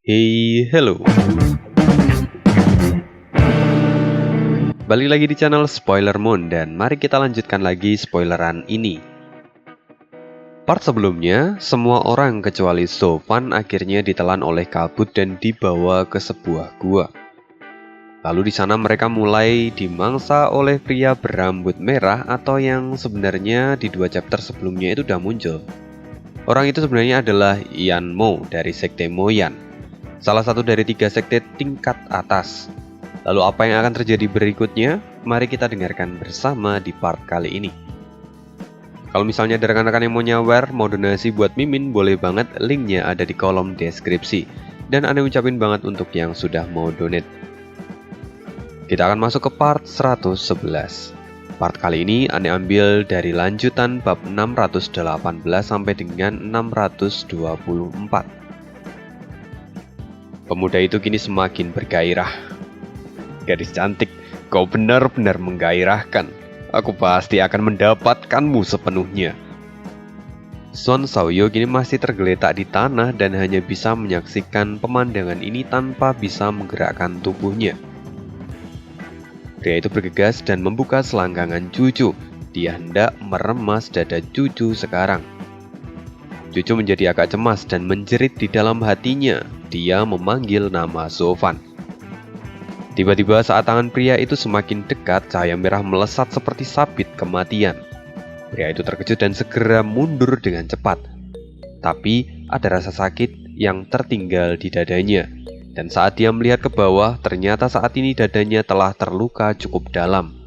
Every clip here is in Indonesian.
Hey, hello. Balik lagi di channel Spoiler Moon dan mari kita lanjutkan lagi spoileran ini. Part sebelumnya, semua orang kecuali Sofan akhirnya ditelan oleh kabut dan dibawa ke sebuah gua. Lalu di sana mereka mulai dimangsa oleh pria berambut merah atau yang sebenarnya di 2 chapter sebelumnya itu udah muncul. Orang itu sebenarnya adalah Ian Mo dari Sekte Moyan, salah satu dari 3 sekte tingkat atas. Lalu apa yang akan terjadi berikutnya? Mari kita dengarkan bersama di part kali ini. Kalau misalnya ada rekan-rekan yang mau nyawer, mau donasi buat Mimin, boleh banget, linknya ada di kolom deskripsi. Dan aneh ucapin banget untuk yang sudah mau donate. Kita akan masuk ke part 111. Part kali ini aneh ambil dari lanjutan bab 618 sampai dengan 624. Pemuda itu kini semakin bergairah. Gadis cantik, kau benar-benar menggairahkan. Aku pasti akan mendapatkanmu sepenuhnya. Suan Xiaoyu kini masih tergeletak di tanah dan hanya bisa menyaksikan pemandangan ini tanpa bisa menggerakkan tubuhnya. Pria itu bergegas dan membuka selangkangan Cucu. Dia hendak meremas dada Cucu sekarang. Cucu menjadi agak cemas dan menjerit di dalam hatinya. Dia memanggil nama Sofan. Tiba-tiba saat tangan pria itu semakin dekat, cahaya merah melesat seperti sabit kematian. Pria itu terkejut dan segera mundur dengan cepat. Tapi ada rasa sakit yang tertinggal di dadanya. Dan saat dia melihat ke bawah, ternyata saat ini dadanya telah terluka cukup dalam.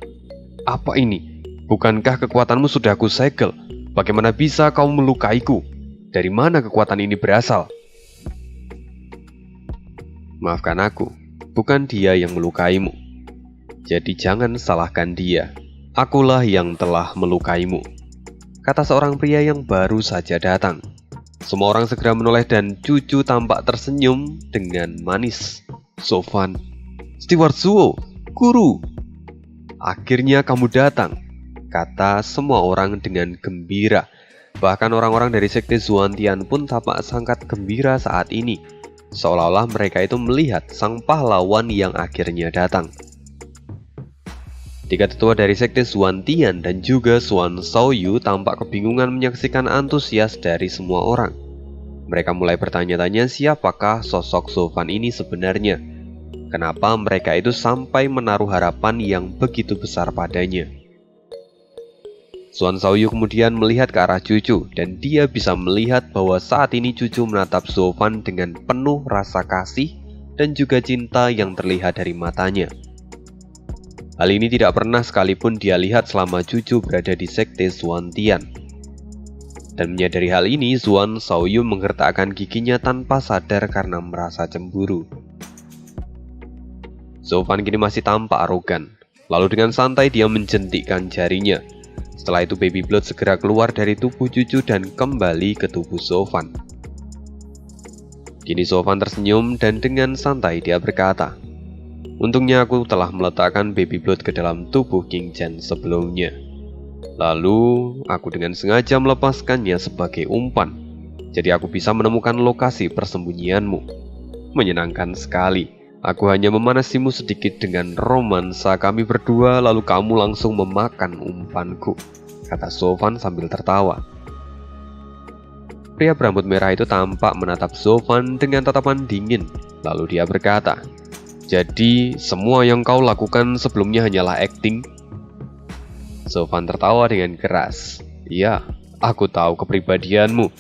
Apa ini? Bukankah kekuatanmu sudah aku segel? Bagaimana bisa kau melukaiku? Dari mana kekuatan ini berasal? Maafkan aku. Bukan dia yang melukaimu. Jadi jangan salahkan dia. Akulah yang telah melukaimu, kata seorang pria yang baru saja datang. Semua orang segera menoleh dan Cucu tampak tersenyum dengan manis. Sofan, Steward Zuo, Guru. Akhirnya kamu datang, kata semua orang dengan gembira. Bahkan orang-orang dari Sekte Zuantian pun tampak sangat gembira saat ini. Seolah-olah mereka itu melihat sang pahlawan yang akhirnya datang. 3 tetua dari Sekte Zuantian dan juga Suan Xiaoyu tampak kebingungan menyaksikan antusias dari semua orang. Mereka mulai bertanya-tanya siapakah sosok Sofan ini sebenarnya. Kenapa mereka itu sampai menaruh harapan yang begitu besar padanya. Suan Xiaoyu kemudian melihat ke arah Cucu dan dia bisa melihat bahwa saat ini Cucu menatap Sofan dengan penuh rasa kasih dan juga cinta yang terlihat dari matanya. Hal ini tidak pernah sekalipun dia lihat selama Cucu berada di Sekte Zuantian. Dan menyadari hal ini, Suan Xiaoyu menggertakkan giginya tanpa sadar karena merasa cemburu. Sofan kini masih tampak arogan. Lalu dengan santai dia menjentikkan jarinya. Setelah itu baby blood segera keluar dari tubuh Cucu dan kembali ke tubuh Sofan. Kini Sofan tersenyum dan dengan santai dia berkata, untungnya aku telah meletakkan baby blood ke dalam tubuh King Chen sebelumnya. Lalu aku dengan sengaja melepaskannya sebagai umpan. Jadi aku bisa menemukan lokasi persembunyianmu. Menyenangkan sekali. Aku hanya memanasimu sedikit dengan romansa kami berdua, lalu kamu langsung memakan umpanku, kata Sofan sambil tertawa. Pria berambut merah itu tampak menatap Sofan dengan tatapan dingin. Lalu dia berkata, jadi semua yang kau lakukan sebelumnya hanyalah acting? Sofan tertawa dengan keras. Ya, aku tahu kepribadianmu.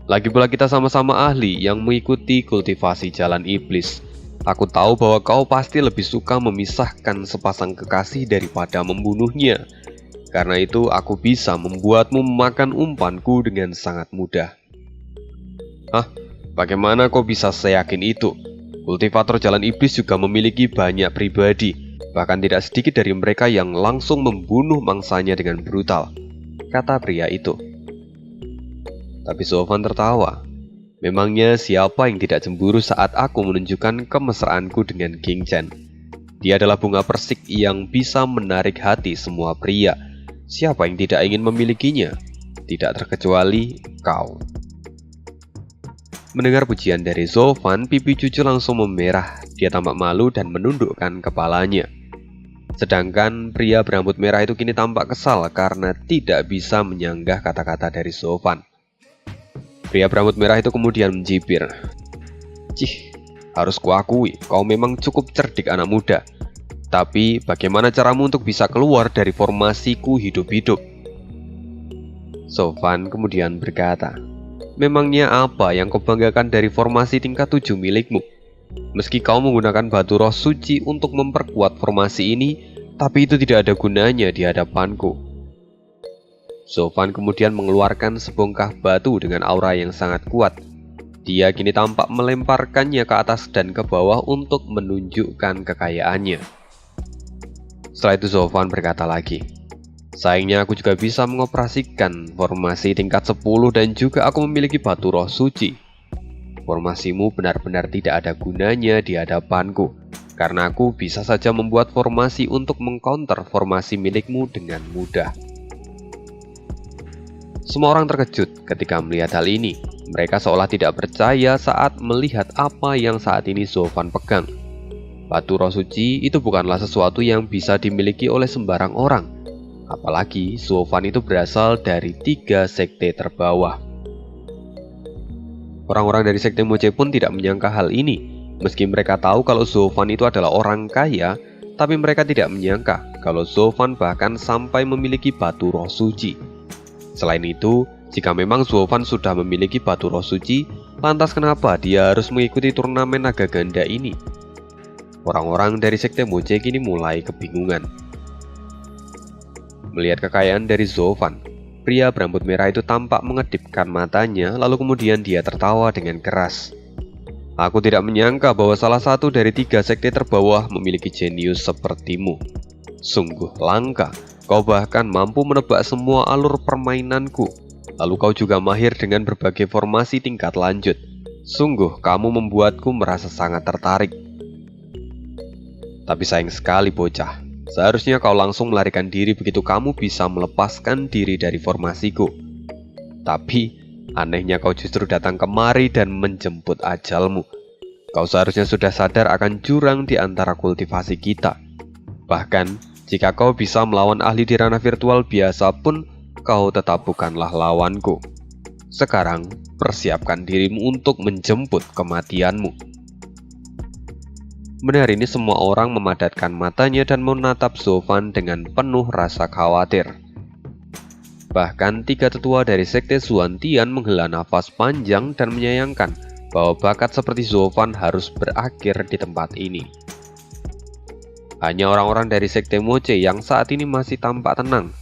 Lagi pula kita sama-sama ahli yang mengikuti kultivasi jalan iblis. Aku tahu bahwa kau pasti lebih suka memisahkan sepasang kekasih daripada membunuhnya. Karena itu aku bisa membuatmu memakan umpanku dengan sangat mudah. Hah? Bagaimana kau bisa seyakin itu? Kultivator jalan iblis juga memiliki banyak pribadi. Bahkan tidak sedikit dari mereka yang langsung membunuh mangsanya dengan brutal, kata pria itu. Tapi Sofan tertawa. Memangnya siapa yang tidak cemburu saat aku menunjukkan kemesraanku dengan King Chen? Dia adalah bunga persik yang bisa menarik hati semua pria. Siapa yang tidak ingin memilikinya? Tidak terkecuali kau. Mendengar pujian dari Zofan, pipi Cucu langsung memerah. Dia tampak malu dan menundukkan kepalanya. Sedangkan pria berambut merah itu kini tampak kesal karena tidak bisa menyanggah kata-kata dari Zofan. Pria berambut merah itu kemudian mencibir. Cih, harus kuakui, kau memang cukup cerdik anak muda. Tapi bagaimana caramu untuk bisa keluar dari formasiku hidup-hidup? Zofan kemudian berkata, memangnya apa yang kau banggakan dari formasi tingkat 7 milikmu? Meski kau menggunakan batu roh suci untuk memperkuat formasi ini, tapi itu tidak ada gunanya di hadapanku. Zofan kemudian mengeluarkan sebongkah batu dengan aura yang sangat kuat. Dia kini tampak melemparkannya ke atas dan ke bawah untuk menunjukkan kekayaannya. Setelah itu Zofan berkata lagi, sayangnya aku juga bisa mengoperasikan formasi tingkat 10 dan juga aku memiliki batu roh suci. Formasimu benar-benar tidak ada gunanya di hadapanku, karena aku bisa saja membuat formasi untuk mengcounter formasi milikmu dengan mudah. Semua orang terkejut ketika melihat hal ini. Mereka seolah tidak percaya saat melihat apa yang saat ini Zofan pegang. Batu roh suci itu bukanlah sesuatu yang bisa dimiliki oleh sembarang orang. Apalagi Zofan itu berasal dari 3 sekte terbawah. Orang-orang dari sekte Moche pun tidak menyangka hal ini. Meski mereka tahu kalau Zofan itu adalah orang kaya, tapi mereka tidak menyangka kalau Zofan bahkan sampai memiliki batu roh suci. Selain itu, jika memang Zofan sudah memiliki batu roh suci, lantas kenapa dia harus mengikuti turnamen naga ganda ini? Orang-orang dari sekte Moche kini mulai kebingungan. Melihat kekayaan dari Zofan, pria berambut merah itu tampak mengedipkan matanya, lalu kemudian dia tertawa dengan keras. Aku tidak menyangka bahwa salah satu dari 3 sekte terbawah memiliki jenius sepertimu. Sungguh langka, kau bahkan mampu menebak semua alur permainanku. Lalu kau juga mahir dengan berbagai formasi tingkat lanjut. Sungguh kamu membuatku merasa sangat tertarik. Tapi sayang sekali bocah. Seharusnya kau langsung melarikan diri begitu kamu bisa melepaskan diri dari formasiku. Tapi, anehnya kau justru datang kemari dan menjemput ajalmu. Kau seharusnya sudah sadar akan jurang di antara kultivasi kita. Bahkan, jika kau bisa melawan ahli di ranah virtual biasa pun, kau tetap bukanlah lawanku. Sekarang, persiapkan dirimu untuk menjemput kematianmu. Mendengar ini semua orang memadatkan matanya dan menatap Zofan dengan penuh rasa khawatir. Bahkan 3 tetua dari sekte Zuantian menghela nafas panjang dan menyayangkan bahwa bakat seperti Zofan harus berakhir di tempat ini. Hanya orang-orang dari sekte Moche yang saat ini masih tampak tenang.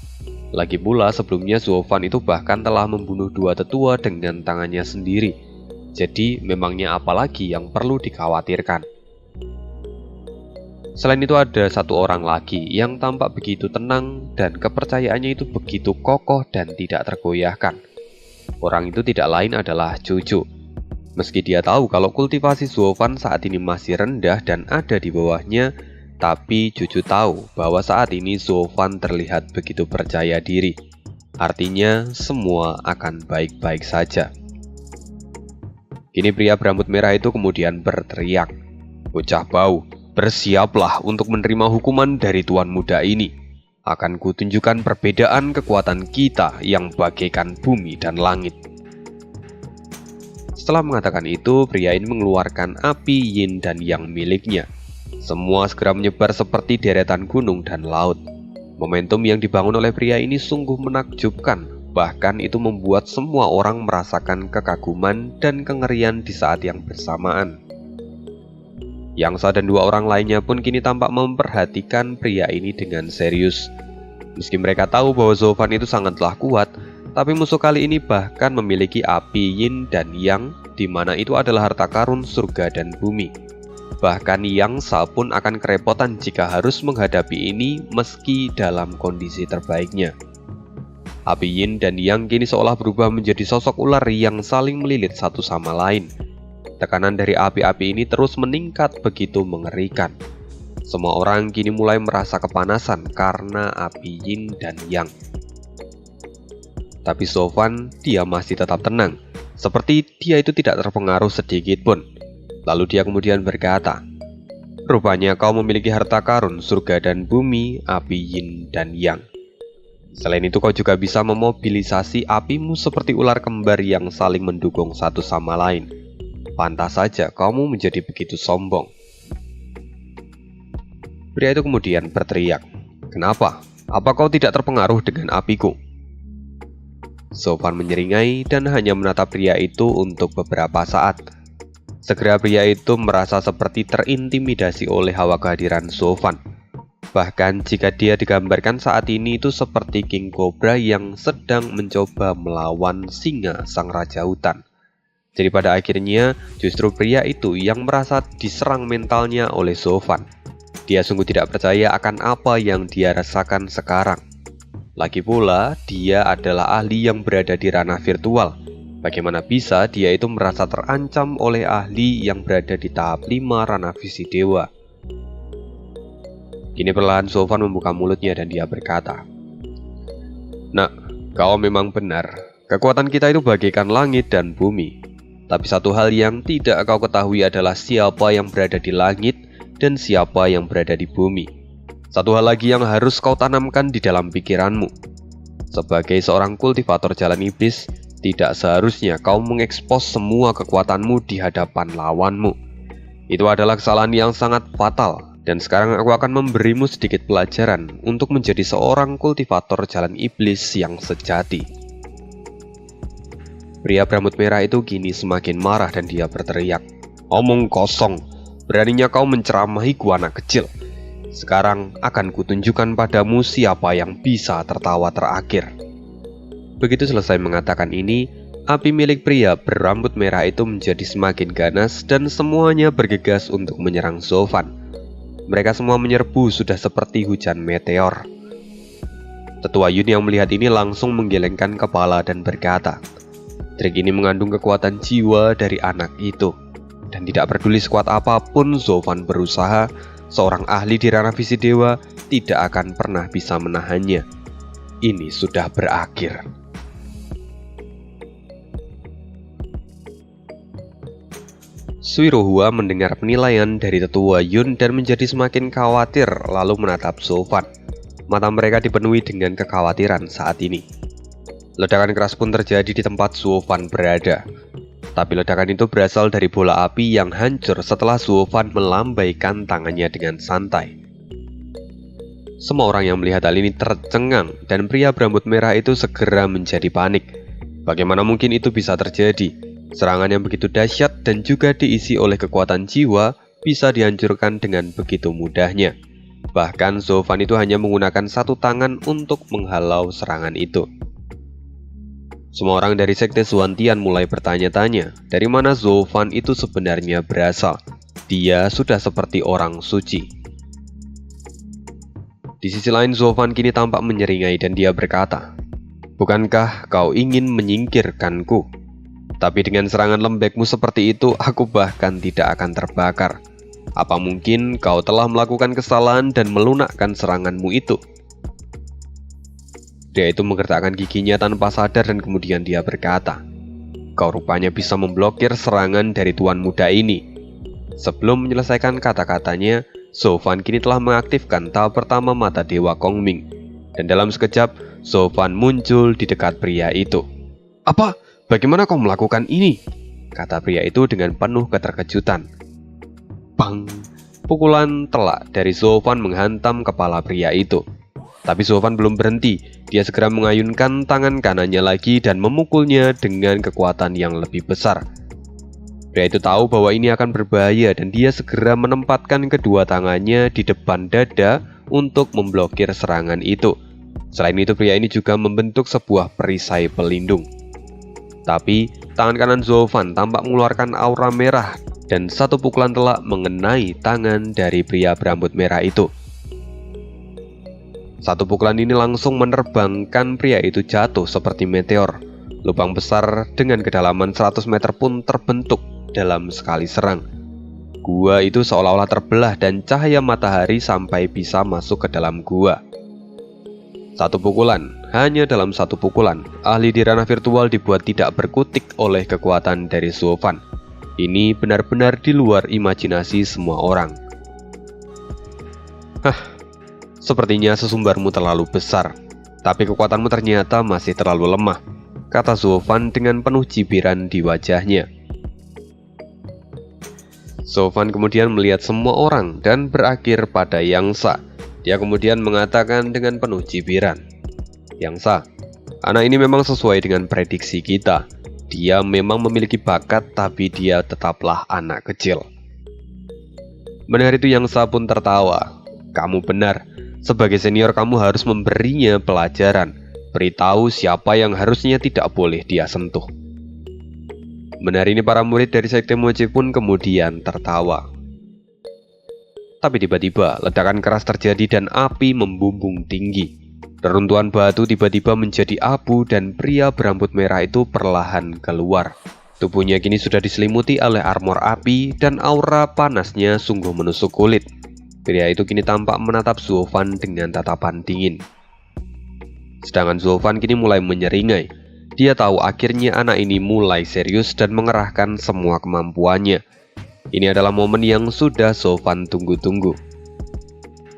Lagi pula sebelumnya Zofan itu bahkan telah membunuh 2 tetua dengan tangannya sendiri. Jadi memangnya apalagi yang perlu dikhawatirkan? Selain itu ada 1 orang lagi yang tampak begitu tenang dan kepercayaannya itu begitu kokoh dan tidak tergoyahkan. Orang itu tidak lain adalah Cucu. Meski dia tahu kalau kultivasi Zofan saat ini masih rendah dan ada di bawahnya, tapi Cucu tahu bahwa saat ini Zofan terlihat begitu percaya diri. Artinya semua akan baik-baik saja. Kini pria berambut merah itu kemudian berteriak, "Bocah bau, bersiaplah untuk menerima hukuman dari tuan muda ini. Akan kutunjukkan perbedaan kekuatan kita yang bagaikan bumi dan langit." Setelah mengatakan itu, pria ini mengeluarkan api yin dan yang miliknya. Semua segera menyebar seperti deretan gunung dan laut. Momentum yang dibangun oleh pria ini sungguh menakjubkan. Bahkan itu membuat semua orang merasakan kekaguman dan kengerian di saat yang bersamaan. Yang Sa dan 2 orang lainnya pun kini tampak memperhatikan pria ini dengan serius. Meski mereka tahu bahwa Zofan itu sangatlah kuat, tapi musuh kali ini bahkan memiliki api yin dan yang, di mana itu adalah harta karun surga dan bumi. Bahkan Yang Sa pun akan kerepotan jika harus menghadapi ini meski dalam kondisi terbaiknya. Api yin dan yang kini seolah berubah menjadi sosok ular yang saling melilit satu sama lain. Tekanan dari api-api ini terus meningkat begitu mengerikan. Semua orang kini mulai merasa kepanasan karena api yin dan yang. Tapi Zofan, dia masih tetap tenang. seperti dia itu tidak terpengaruh sedikit pun. Lalu dia kemudian berkata, "Rupanya kau memiliki harta karun, surga dan bumi, api yin dan yang. Selain itu kau juga bisa memobilisasi apimu seperti ular kembar yang saling mendukung satu sama lain. Pantas saja kamu menjadi begitu sombong." Pria itu kemudian berteriak, "Kenapa? Apa kau tidak terpengaruh dengan apiku?" Sofan menyeringai dan hanya menatap pria itu untuk beberapa saat. Segera pria itu merasa seperti terintimidasi oleh hawa kehadiran Sofan. Bahkan jika dia digambarkan saat ini itu seperti King Cobra yang sedang mencoba melawan singa sang raja hutan. Jadi pada akhirnya justru pria itu yang merasa diserang mentalnya oleh Sofan. Dia sungguh tidak percaya akan apa yang dia rasakan sekarang. Lagi pula dia adalah ahli yang berada di ranah virtual. Bagaimana bisa dia itu merasa terancam oleh ahli yang berada di tahap 5 ranah visi dewa? Kini perlahan Sofan membuka mulutnya dan dia berkata, "Nak, kau memang benar. Kekuatan kita itu bagaikan langit dan bumi. Tapi satu hal yang tidak kau ketahui adalah siapa yang berada di langit dan siapa yang berada di bumi. Satu hal lagi yang harus kau tanamkan di dalam pikiranmu. Sebagai seorang kultivator jalan iblis, tidak seharusnya kau mengekspos semua kekuatanmu di hadapan lawanmu. Itu adalah kesalahan yang sangat fatal, dan sekarang aku akan memberimu sedikit pelajaran untuk menjadi seorang kultivator jalan iblis yang sejati." Pria berambut merah itu kini semakin marah dan dia berteriak, "Omong kosong, beraninya kau menceramahi ku anak kecil. Sekarang akan kutunjukkan padamu siapa yang bisa tertawa terakhir." Begitu selesai mengatakan ini, api milik pria berambut merah itu menjadi semakin ganas dan semuanya bergegas untuk menyerang Sofan. Mereka semua menyerbu sudah seperti hujan meteor. Tetua Yun yang melihat ini langsung menggelengkan kepala dan berkata, "Trik ini mengandung kekuatan jiwa dari anak itu. Dan tidak peduli sekuat apapun Sofan berusaha, seorang ahli di ranah visi dewa tidak akan pernah bisa menahannya. Ini sudah berakhir." Suirohua mendengar penilaian dari tetua Yun dan menjadi semakin khawatir lalu menatap Sofan. Mata mereka dipenuhi dengan kekhawatiran saat ini. Ledakan keras pun terjadi di tempat Sofan berada. Tapi ledakan itu berasal dari bola api yang hancur setelah Sofan melambaikan tangannya dengan santai. Semua orang yang melihat hal ini tercengang dan pria berambut merah itu segera menjadi panik. Bagaimana mungkin itu bisa terjadi? Serangan yang begitu dahsyat dan juga diisi oleh kekuatan jiwa bisa dihancurkan dengan begitu mudahnya. Bahkan Sofan itu hanya menggunakan satu tangan untuk menghalau serangan itu. Semua orang dari sekte Zuantian mulai bertanya-tanya, dari mana Sofan itu sebenarnya berasal. Dia sudah seperti orang suci. Di sisi lain Sofan kini tampak menyeringai dan dia berkata, "Bukankah kau ingin menyingkirkanku? Tapi dengan serangan lembekmu seperti itu, aku bahkan tidak akan terbakar. Apa mungkin kau telah melakukan kesalahan dan melunakkan seranganmu itu?" Dia itu menggertakkan giginya tanpa sadar dan kemudian dia berkata, "Kau rupanya bisa memblokir serangan dari tuan muda ini." Sebelum menyelesaikan kata-katanya, Sofan kini telah mengaktifkan tahap pertama mata Dewa Kongming. Dan dalam sekejap, Sofan muncul di dekat pria itu. "Apa? Bagaimana kau melakukan ini?" kata pria itu dengan penuh keterkejutan. Bang! Pukulan telak dari Sofan menghantam kepala pria itu. Tapi Sofan belum berhenti. Dia segera mengayunkan tangan kanannya lagi dan memukulnya dengan kekuatan yang lebih besar. Pria itu tahu bahwa ini akan berbahaya dan dia segera menempatkan kedua tangannya di depan dada untuk memblokir serangan itu. Selain itu pria ini juga membentuk sebuah perisai pelindung. Tapi tangan kanan Sofan tampak mengeluarkan aura merah dan satu pukulan telak mengenai tangan dari pria berambut merah itu. Satu pukulan ini langsung menerbangkan pria itu jatuh seperti meteor. Lubang besar dengan kedalaman 100 meter pun terbentuk dalam sekali serang. Gua itu seolah-olah terbelah dan cahaya matahari sampai bisa masuk ke dalam gua. Satu pukulan, hanya dalam satu pukulan, ahli di ranah virtual dibuat tidak berkutik oleh kekuatan dari Suo Fan. Ini benar-benar di luar imajinasi semua orang. Sepertinya sesumbarmu terlalu besar, tapi kekuatanmu ternyata masih terlalu lemah, kata Suo Fan dengan penuh cibiran di wajahnya. Suo Fan kemudian melihat semua orang dan berakhir pada Yang Sa. Dia kemudian mengatakan dengan penuh cibiran, "Yang Sa, anak ini memang sesuai dengan prediksi kita. Dia memang memiliki bakat, tapi dia tetaplah anak kecil." Mendengar itu Yang Sa pun tertawa. "Kamu benar, sebagai senior kamu harus memberinya pelajaran. Beritahu siapa yang harusnya tidak boleh dia sentuh." Mendengar ini para murid dari Sekte Moche pun kemudian tertawa. Tapi tiba-tiba ledakan keras terjadi dan api membumbung tinggi. Reruntuhan batu tiba-tiba menjadi abu dan pria berambut merah itu perlahan keluar. Tubuhnya kini sudah diselimuti oleh armor api dan aura panasnya sungguh menusuk kulit. Pria itu kini tampak menatap Suo Fan dengan tatapan dingin. Sedangkan Suo Fan kini mulai menyeringai. Dia tahu akhirnya anak ini mulai serius dan mengerahkan semua kemampuannya. Ini adalah momen yang sudah Suo Fan tunggu-tunggu.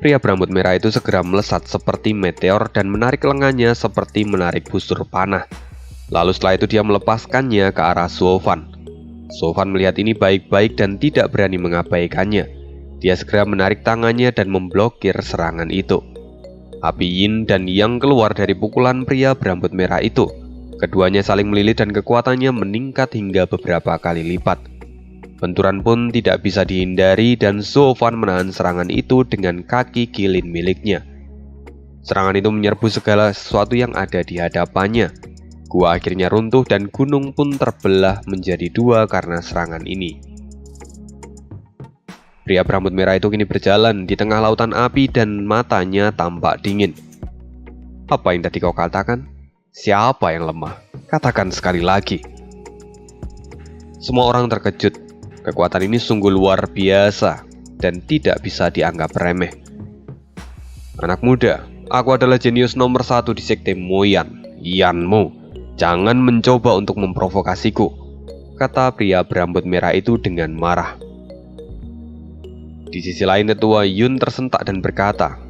Pria berambut merah itu segera melesat seperti meteor dan menarik lengannya seperti menarik busur panah. Lalu setelah itu dia melepaskannya ke arah Suo Fan. Suo Fan melihat ini baik-baik dan tidak berani mengabaikannya. Dia segera menarik tangannya dan memblokir serangan itu. Api Yin dan Yang keluar dari pukulan pria berambut merah itu. Keduanya saling melilit dan kekuatannya meningkat hingga beberapa kali lipat. Benturan pun tidak bisa dihindari dan Suo Fan menahan serangan itu dengan kaki kilin miliknya. Serangan itu menyerbu segala sesuatu yang ada di hadapannya. Gua akhirnya runtuh dan gunung pun terbelah menjadi dua karena serangan ini. Pria berambut merah itu kini berjalan di tengah lautan api dan matanya tampak dingin. "Apa yang tadi kau katakan? Siapa yang lemah? Katakan sekali lagi." Semua orang terkejut. Kekuatan ini sungguh luar biasa dan tidak bisa dianggap remeh. "Anak muda, aku adalah jenius nomor 1 di Sekte Moyan, Yanmo. Jangan mencoba untuk memprovokasiku," kata pria berambut merah itu dengan marah. Di sisi lain tetua Yun tersentak dan berkata,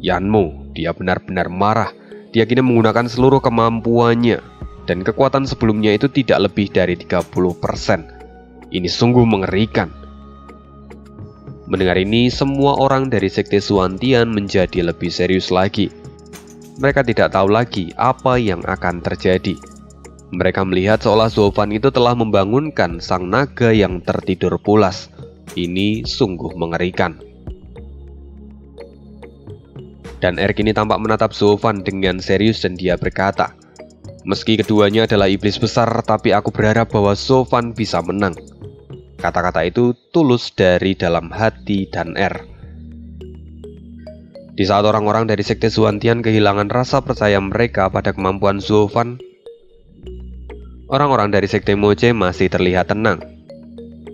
"Yanmo, dia benar-benar marah. Dia kini menggunakan seluruh kemampuannya dan kekuatan sebelumnya itu tidak lebih dari 30%. Ini sungguh mengerikan." Mendengar ini, semua orang dari Sekte Suantian menjadi lebih serius lagi. Mereka tidak tahu lagi apa yang akan terjadi. Mereka melihat seolah Suo Fan itu telah membangunkan sang naga yang tertidur pulas. Ini sungguh mengerikan. Dan kini tampak menatap Suo Fan dengan serius dan dia berkata, "Meski keduanya adalah iblis besar, tapi aku berharap bahwa Suo Fan bisa menang." Kata-kata itu tulus dari dalam hati dan Di saat orang-orang dari Sekte Suantian kehilangan rasa percaya mereka pada kemampuan Suo Fan, orang-orang dari Sekte Moche masih terlihat tenang.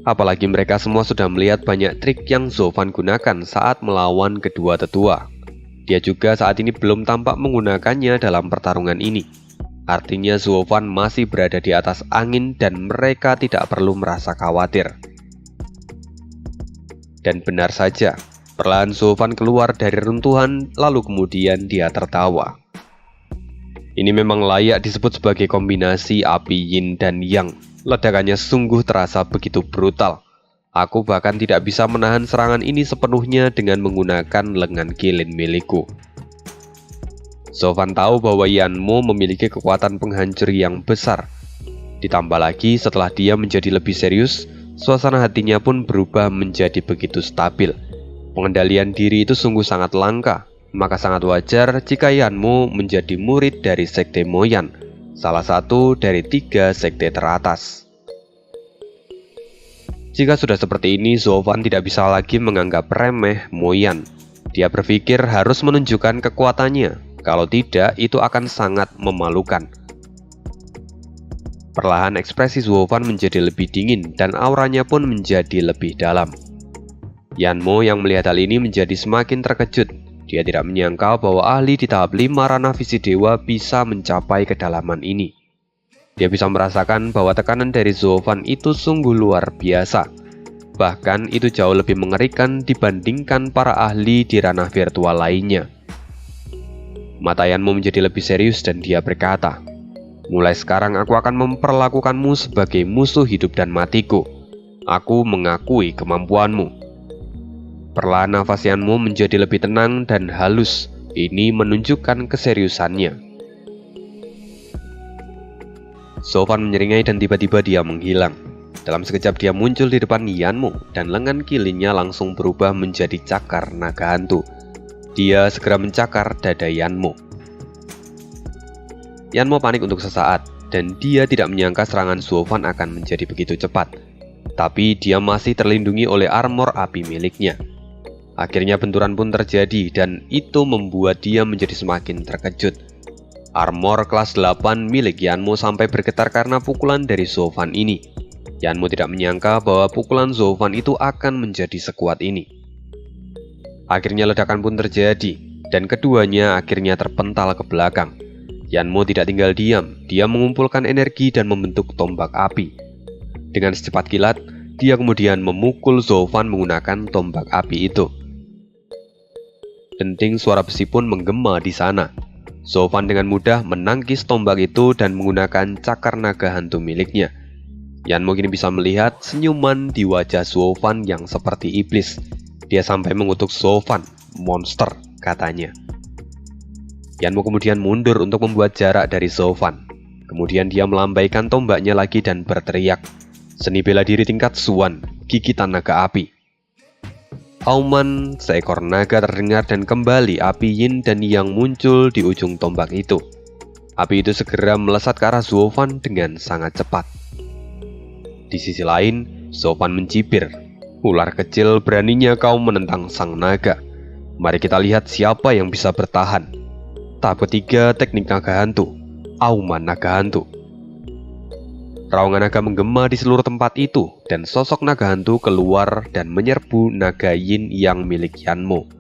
Apalagi mereka semua sudah melihat banyak trik yang Suo Fan gunakan saat melawan kedua tetua. Dia juga saat ini belum tampak menggunakannya dalam pertarungan ini. Artinya Suo Fan masih berada di atas angin dan mereka tidak perlu merasa khawatir. Dan benar saja, perlahan Suo Fan keluar dari runtuhan lalu kemudian dia tertawa. Ini memang layak disebut sebagai kombinasi api Yin dan Yang. Ledakannya sungguh terasa begitu brutal. Aku bahkan tidak bisa menahan serangan ini sepenuhnya dengan menggunakan lengan kilin milikku. Suo Fan tahu bahwa Yanmo memiliki kekuatan penghancur yang besar. Ditambah lagi setelah dia menjadi lebih serius, suasana hatinya pun berubah menjadi begitu stabil. Pengendalian diri itu sungguh sangat langka, maka sangat wajar jika Yanmo menjadi murid dari Sekte Moyan, salah satu dari 3 sekte teratas. Jika sudah seperti ini, Suo Fan tidak bisa lagi menganggap remeh Moyan. Dia berpikir harus menunjukkan kekuatannya. Kalau tidak, itu akan sangat memalukan. Perlahan ekspresi Suo Fan menjadi lebih dingin dan auranya pun menjadi lebih dalam. Yanmo yang melihat hal ini menjadi semakin terkejut. Dia tidak menyangka bahwa ahli di tahap 5 ranah visi dewa bisa mencapai kedalaman ini. Dia bisa merasakan bahwa tekanan dari Zofan itu sungguh luar biasa. Bahkan itu jauh lebih mengerikan dibandingkan para ahli di ranah virtual lainnya. Mata Yanmo menjadi lebih serius dan dia berkata, "Mulai sekarang aku akan memperlakukanmu sebagai musuh hidup dan matiku. Aku mengakui kemampuanmu." Perlahan nafas Yanmo menjadi lebih tenang dan halus. Ini menunjukkan keseriusannya. Zofan menyeringai dan tiba-tiba dia menghilang. Dalam sekejap dia muncul di depan Yanmo dan lengan kirinya langsung berubah menjadi cakar naga hantu. Dia segera mencakar dada Yanmo. Yanmo panik untuk sesaat dan dia tidak menyangka serangan Zofan akan menjadi begitu cepat. Tapi dia masih terlindungi oleh armor api miliknya. Akhirnya benturan pun terjadi dan itu membuat dia menjadi semakin terkejut. Armor kelas 8 milik Yanmo sampai bergetar karena pukulan dari Zofan ini. Yanmo tidak menyangka bahwa pukulan Zofan itu akan menjadi sekuat ini. Akhirnya ledakan pun terjadi dan keduanya akhirnya terpental ke belakang. Yanmo tidak tinggal diam, dia mengumpulkan energi dan membentuk tombak api. Dengan secepat kilat, dia kemudian memukul Zofan menggunakan tombak api itu. Denting suara besi pun menggema di sana. Zofan dengan mudah menangkis tombak itu dan menggunakan cakar naga hantu miliknya. Yanmo kini bisa melihat senyuman di wajah Zofan yang seperti iblis. Dia sampai mengutuk Zofan, monster, katanya. Yanmo kemudian mundur untuk membuat jarak dari Zofan. Kemudian dia melambaikan tombaknya lagi dan berteriak, "Seni bela diri tingkat Suan, gigitan naga api." Auman seekor naga terdengar dan kembali api yin dan yang muncul di ujung tombak itu. Api itu segera melesat ke arah Zofan dengan sangat cepat. Di sisi lain, Zofan mencibir. "Ular kecil, beraninya kau menentang sang naga. Mari kita lihat siapa yang bisa bertahan." Tahap ketiga teknik naga hantu, Auman naga hantu. Raungan naga menggema di seluruh tempat itu, dan sosok naga hantu keluar dan menyerbu naga yin yang milik Yanmo.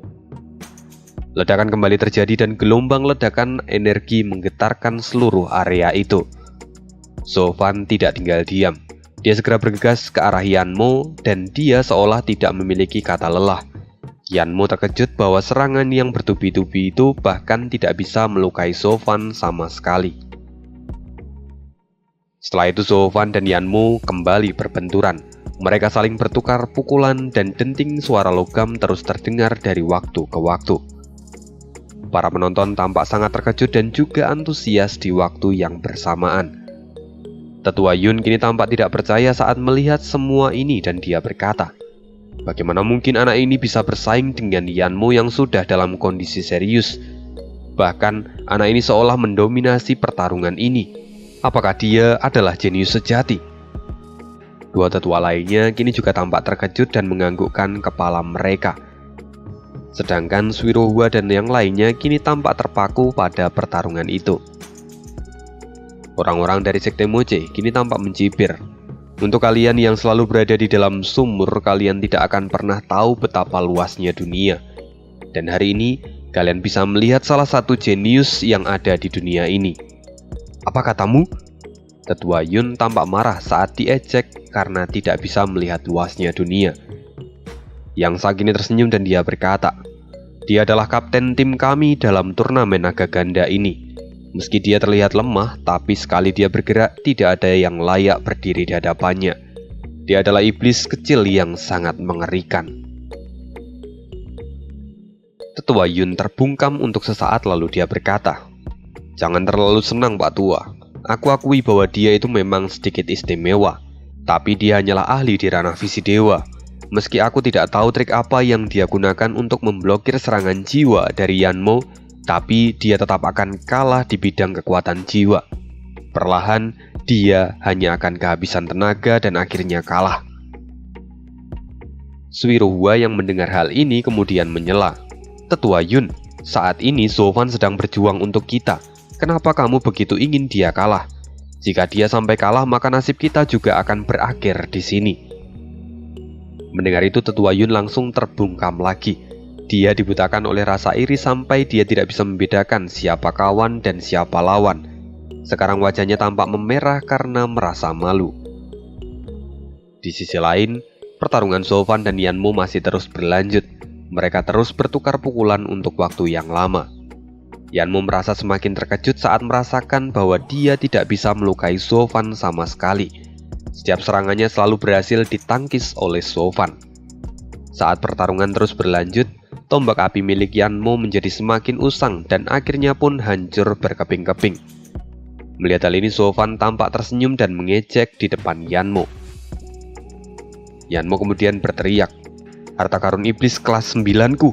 Ledakan kembali terjadi dan gelombang ledakan energi menggetarkan seluruh area itu. Zofan tidak tinggal diam. Dia segera bergegas ke arah Yanmo dan dia seolah tidak memiliki kata lelah. Yanmo terkejut bahwa serangan yang bertubi-tubi itu bahkan tidak bisa melukai Zofan sama sekali. Setelah itu Zofan dan Yanmo kembali berbenturan. Mereka saling bertukar pukulan dan denting suara logam terus terdengar dari waktu ke waktu. Para penonton tampak sangat terkejut dan juga antusias di waktu yang bersamaan. Tetua Yun kini tampak tidak percaya saat melihat semua ini dan dia berkata, "Bagaimana mungkin anak ini bisa bersaing dengan Yanmo yang sudah dalam kondisi serius? Bahkan anak ini seolah mendominasi pertarungan ini. Apakah dia adalah jenius sejati?" Dua tetua lainnya kini juga tampak terkejut dan menganggukkan kepala mereka. Sedangkan Swirohua dan yang lainnya kini tampak terpaku pada pertarungan itu. Orang-orang dari Sekte Moche kini tampak mencibir. "Untuk kalian yang selalu berada di dalam sumur, kalian tidak akan pernah tahu betapa luasnya dunia. Dan hari ini, kalian bisa melihat salah satu jenius yang ada di dunia ini. Apa katamu?" Tetua Yun tampak marah saat diejek karena tidak bisa melihat luasnya dunia. Yang Sak ini tersenyum dan dia berkata, "Dia adalah kapten tim kami dalam turnamen naga ganda ini. Meski dia terlihat lemah, tapi sekali dia bergerak, tidak ada yang layak berdiri di hadapannya. Dia adalah iblis kecil yang sangat mengerikan." Tetua Yun terbungkam untuk sesaat lalu dia berkata, "Jangan terlalu senang Pak Tua. Aku akui bahwa dia itu memang sedikit istimewa. Tapi dia hanyalah ahli di ranah visi dewa. Meski aku tidak tahu trik apa yang dia gunakan untuk memblokir serangan jiwa dari Yanmo, tapi dia tetap akan kalah di bidang kekuatan jiwa. Perlahan, dia hanya akan kehabisan tenaga dan akhirnya kalah." Swirohua yang mendengar hal ini kemudian menyela, "Tetua Yun, saat ini Zofan sedang berjuang untuk kita. Kenapa kamu begitu ingin dia kalah? Jika dia sampai kalah, maka nasib kita juga akan berakhir di sini." Mendengar itu, Tetua Yun langsung terbungkam lagi. Dia dibutakan oleh rasa iri sampai dia tidak bisa membedakan siapa kawan dan siapa lawan. Sekarang wajahnya tampak memerah karena merasa malu. Di sisi lain, pertarungan Sofan dan Yanmo masih terus berlanjut. Mereka terus bertukar pukulan untuk waktu yang lama. Yanmo merasa semakin terkejut saat merasakan bahwa dia tidak bisa melukai Sofan sama sekali. Setiap serangannya selalu berhasil ditangkis oleh Sofan. Saat pertarungan terus berlanjut, tombak api milik Yanmo menjadi semakin usang dan akhirnya pun hancur berkeping-keping. Melihat hal ini, Sofan tampak tersenyum dan mengejek di depan Yanmo. Yanmo kemudian berteriak, "Harta karun iblis kelas 9-ku."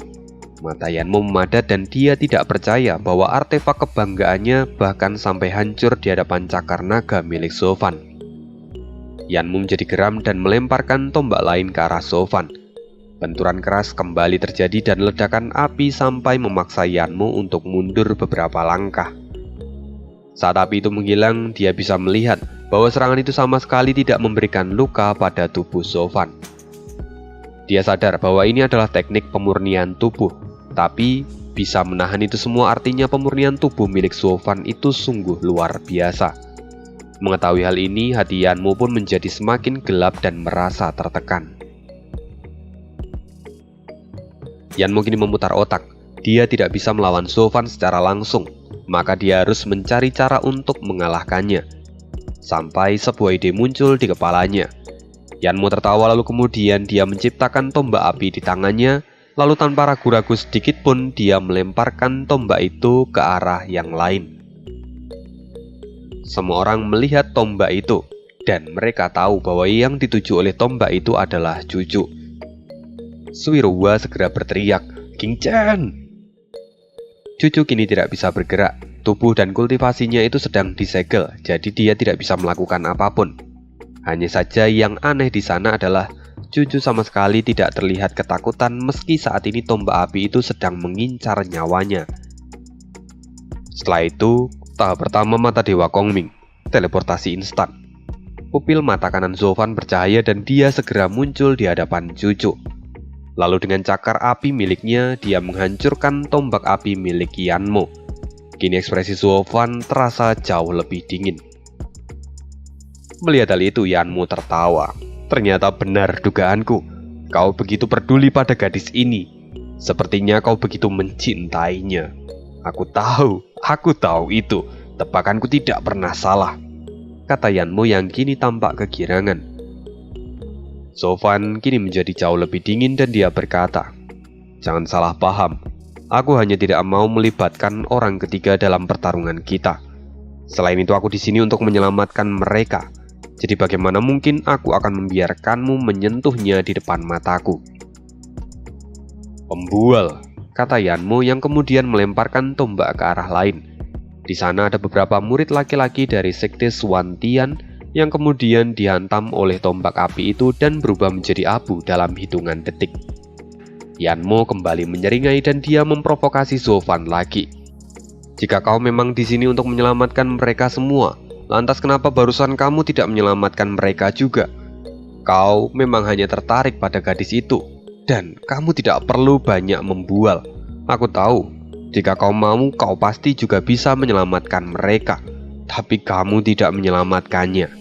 Mata Yanmo memadat dan dia tidak percaya bahwa artefak kebanggaannya bahkan sampai hancur di hadapan cakar naga milik Sofan. Yanmo menjadi geram dan melemparkan tombak lain ke arah Sofan. Benturan keras kembali terjadi dan ledakan api sampai memaksa Yanmo untuk mundur beberapa langkah. Saat api itu menghilang, dia bisa melihat bahwa serangan itu sama sekali tidak memberikan luka pada tubuh Sofan. Dia sadar bahwa ini adalah teknik pemurnian tubuh, tapi bisa menahan itu semua artinya pemurnian tubuh milik Sofan itu sungguh luar biasa. Mengetahui hal ini, hati Yanmo pun menjadi semakin gelap dan merasa tertekan. Yanmo kini memutar otak. Dia tidak bisa melawan Sofan secara langsung, maka dia harus mencari cara untuk mengalahkannya. Sampai sebuah ide muncul di kepalanya. Yanmo tertawa lalu kemudian dia menciptakan tombak api di tangannya, lalu tanpa ragu-ragu sedikit pun dia melemparkan tombak itu ke arah yang lain. Semua orang melihat tombak itu, dan mereka tahu bahwa yang dituju oleh tombak itu adalah Cucu. Suwirwa segera berteriak, "King Chen!" Cucu kini tidak bisa bergerak, tubuh dan kultivasinya itu sedang disegel, jadi dia tidak bisa melakukan apapun. Hanya saja yang aneh di sana adalah Cucu sama sekali tidak terlihat ketakutan meski saat ini tombak api itu sedang mengincar nyawanya. Setelah itu, tahap pertama mata Dewa Kongming, teleportasi instan. Pupil mata kanan Sofan bercahaya dan dia segera muncul di hadapan Cucu. Lalu dengan cakar api miliknya, dia menghancurkan tombak api milik Yanmo. Kini ekspresi Sofan terasa jauh lebih dingin. Melihat hal itu, Yanmo tertawa. "Ternyata benar dugaanku. Kau begitu peduli pada gadis ini. Sepertinya kau begitu mencintainya. Aku tahu itu. Tebakanku tidak pernah salah," kata Yanmo yang kini tampak kegirangan. Sofan kini menjadi jauh lebih dingin dan dia berkata, "Jangan salah paham. Aku hanya tidak mau melibatkan orang ketiga dalam pertarungan kita. Selain itu aku di sini untuk menyelamatkan mereka. Jadi bagaimana mungkin aku akan membiarkanmu menyentuhnya di depan mataku?" "Pembual," kata Yanmo yang kemudian melemparkan tombak ke arah lain. Di sana ada beberapa murid laki-laki dari sekte Swantian yang kemudian dihantam oleh tombak api itu dan berubah menjadi abu dalam hitungan detik. Yanmo kembali menyeringai dan dia memprovokasi Sofan lagi. "Jika kau memang di sini untuk menyelamatkan mereka semua, lantas kenapa barusan kamu tidak menyelamatkan mereka juga? Kau memang hanya tertarik pada gadis itu, dan kamu tidak perlu banyak membual. Aku tahu, jika kau mau, kau pasti juga bisa menyelamatkan mereka, tapi kamu tidak menyelamatkannya."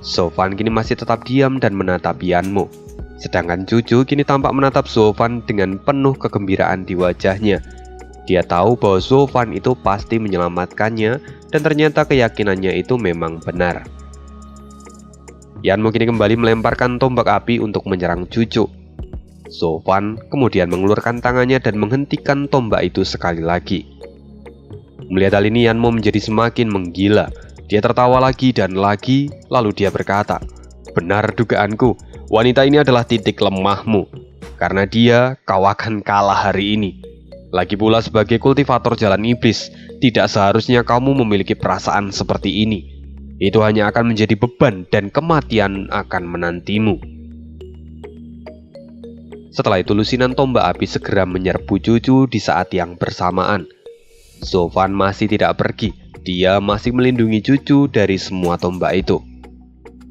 Sofan kini masih tetap diam dan menatap Yanmo. Sedangkan Cucu kini tampak menatap Sofan dengan penuh kegembiraan di wajahnya. Dia tahu bahwa Sofan itu pasti menyelamatkannya dan ternyata keyakinannya itu memang benar. Yanmo kini kembali melemparkan tombak api untuk menyerang Cucu. Sofan kemudian mengulurkan tangannya dan menghentikan tombak itu sekali lagi. Melihat hal ini, Yanmo menjadi semakin menggila. Dia tertawa lagi dan lagi, lalu dia berkata, "Benar dugaanku, wanita ini adalah titik lemahmu. Karena dia, kau akan kalah hari ini. Lagi pula sebagai kultivator jalan iblis, tidak seharusnya kamu memiliki perasaan seperti ini. Itu hanya akan menjadi beban dan kematian akan menantimu." Setelah itu lusinan tombak api segera menyerbu Cucu di saat yang bersamaan. Sofan masih tidak pergi, dia masih melindungi Cucu dari semua tombak itu.